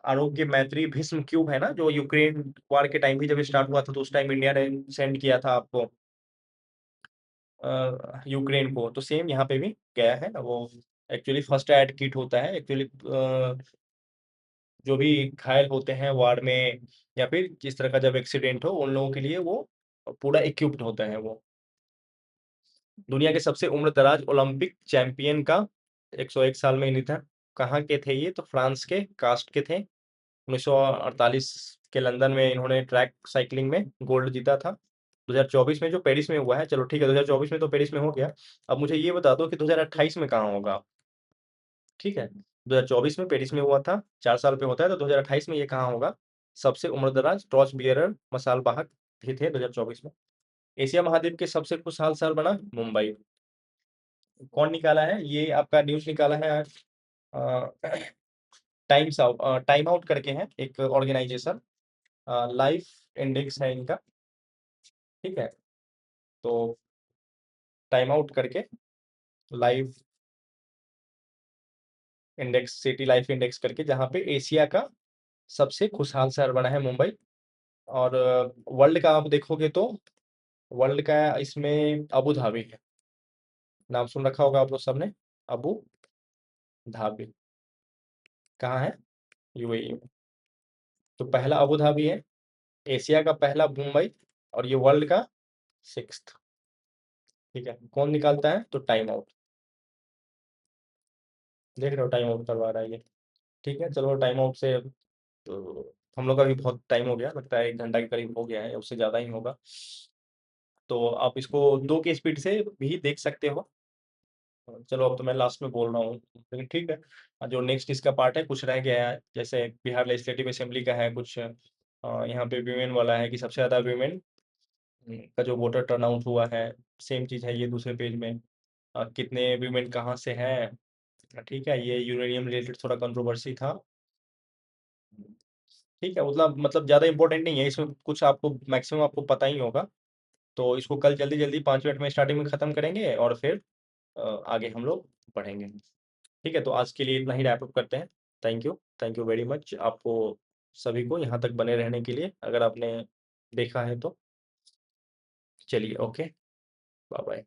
आरोग्य मैत्री भीष्म क्यूब है ना, जो यूक्रेन वॉर के टाइम भी जब स्टार्ट हुआ था, तो उस टाइम इंडिया ने सेंड किया था आपको यूक्रेन को। तो सेम यहाँ पे भी गया है। वो एक्चुअली फर्स्ट एड किट होता है एक्चुअली, जो भी घायल होते हैं वार में या फिर जिस तरह का जब एक्सीडेंट हो, उन लोगों के लिए वो पूरा इक्विप्ड होता है वो। दुनिया के सबसे उम्र-दराज ओलंपिक चैंपियन का 101 साल में निधन। कहाँ के थे ये? तो फ्रांस के कास्ट के थे। 1948 के लंदन में इन्होंने ट्रैक साइक्लिंग में गोल्ड जीता था। 2024 में जो पेरिस में हुआ है, चलो ठीक है, 2024 में तो पेरिस में हो गया। अब मुझे ये बता दो कि 2028 में कहाँ होगा? ठीक है, 2024 में पेरिस में हुआ था, 4 साल पे होता है, तो 2028 में ये कहाँ होगा? सबसे उम्रदराज टॉर्च बियरर मशाल वाहक भी थे 2024 में। एशिया महाद्वीप के सबसे खुशहाल शहर बना मुंबई। कौन निकाला है? ये आपका न्यूज़ निकाला है आज अ, टाइम आउट करके है एक ऑर्गेनाइजेशन, लाइफ इंडेक्स है इनका, ठीक है? तो टाइम आउट करके life index, city life index करके, जहाँ पे एशिया का सबसे खुशहाल शहर बना है मुंबई। और वर्ल्ड का आप देखोगे तो वर्ल्ड का इसमें अबू धाबी है। नाम सुन रखा होगा आप लोग सबने, अबू धाबी। कहाँ है? यूएई में। तो पहला अबू धाबी है, एशिया का पहला मुंबई, और ये वर्ल्ड का 6th, ठीक है? कौन निकालता है? तो टाइम आउट। देख रहे हो टाइम आउट करवा रहा है ये, ठीक है? चलो टाइम आउट से तो हम लोग का भी बहुत टाइम हो गया, लगता है 1 घंटा के करीब हो गया है, उससे ज़्यादा ही होगा। तो आप इसको 2 की स्पीड से भी देख सकते हो। चलो अब तो मैं लास्ट में बोल रहा हूँ, लेकिन ठीक है। जो नेक्स्ट इसका पार्ट है, कुछ रह गया है, जैसे बिहार लेजिस्लेटिव असेंबली का है कुछ, यहाँ पे वीमेन वाला है कि सबसे ज़्यादा वीमेन का जो वोटर टर्नआउट हुआ है, सेम चीज़ है ये दूसरे पेज में। कितने वीमेन कहाँ से हैं, ठीक है? ये यूरेनियम रिलेटेड थोड़ा कंट्रोवर्सी था। ठीक है, मतलब ज़्यादा इम्पोर्टेंट नहीं है, इसमें कुछ आपको मैक्सिमम आपको पता ही होगा। तो इसको कल जल्दी-जल्दी 5 मिनट में स्टार्टिंग में ख़त्म करेंगे और फिर आगे हम लोग बढ़ेंगे। ठीक है, तो आज के लिए इतना ही रैप अप करते हैं। थैंक यू वेरी मच आपको सभी को यहाँ तक बने रहने के लिए, अगर आपने देखा है तो। चलिए, ओके, बाय-बाय।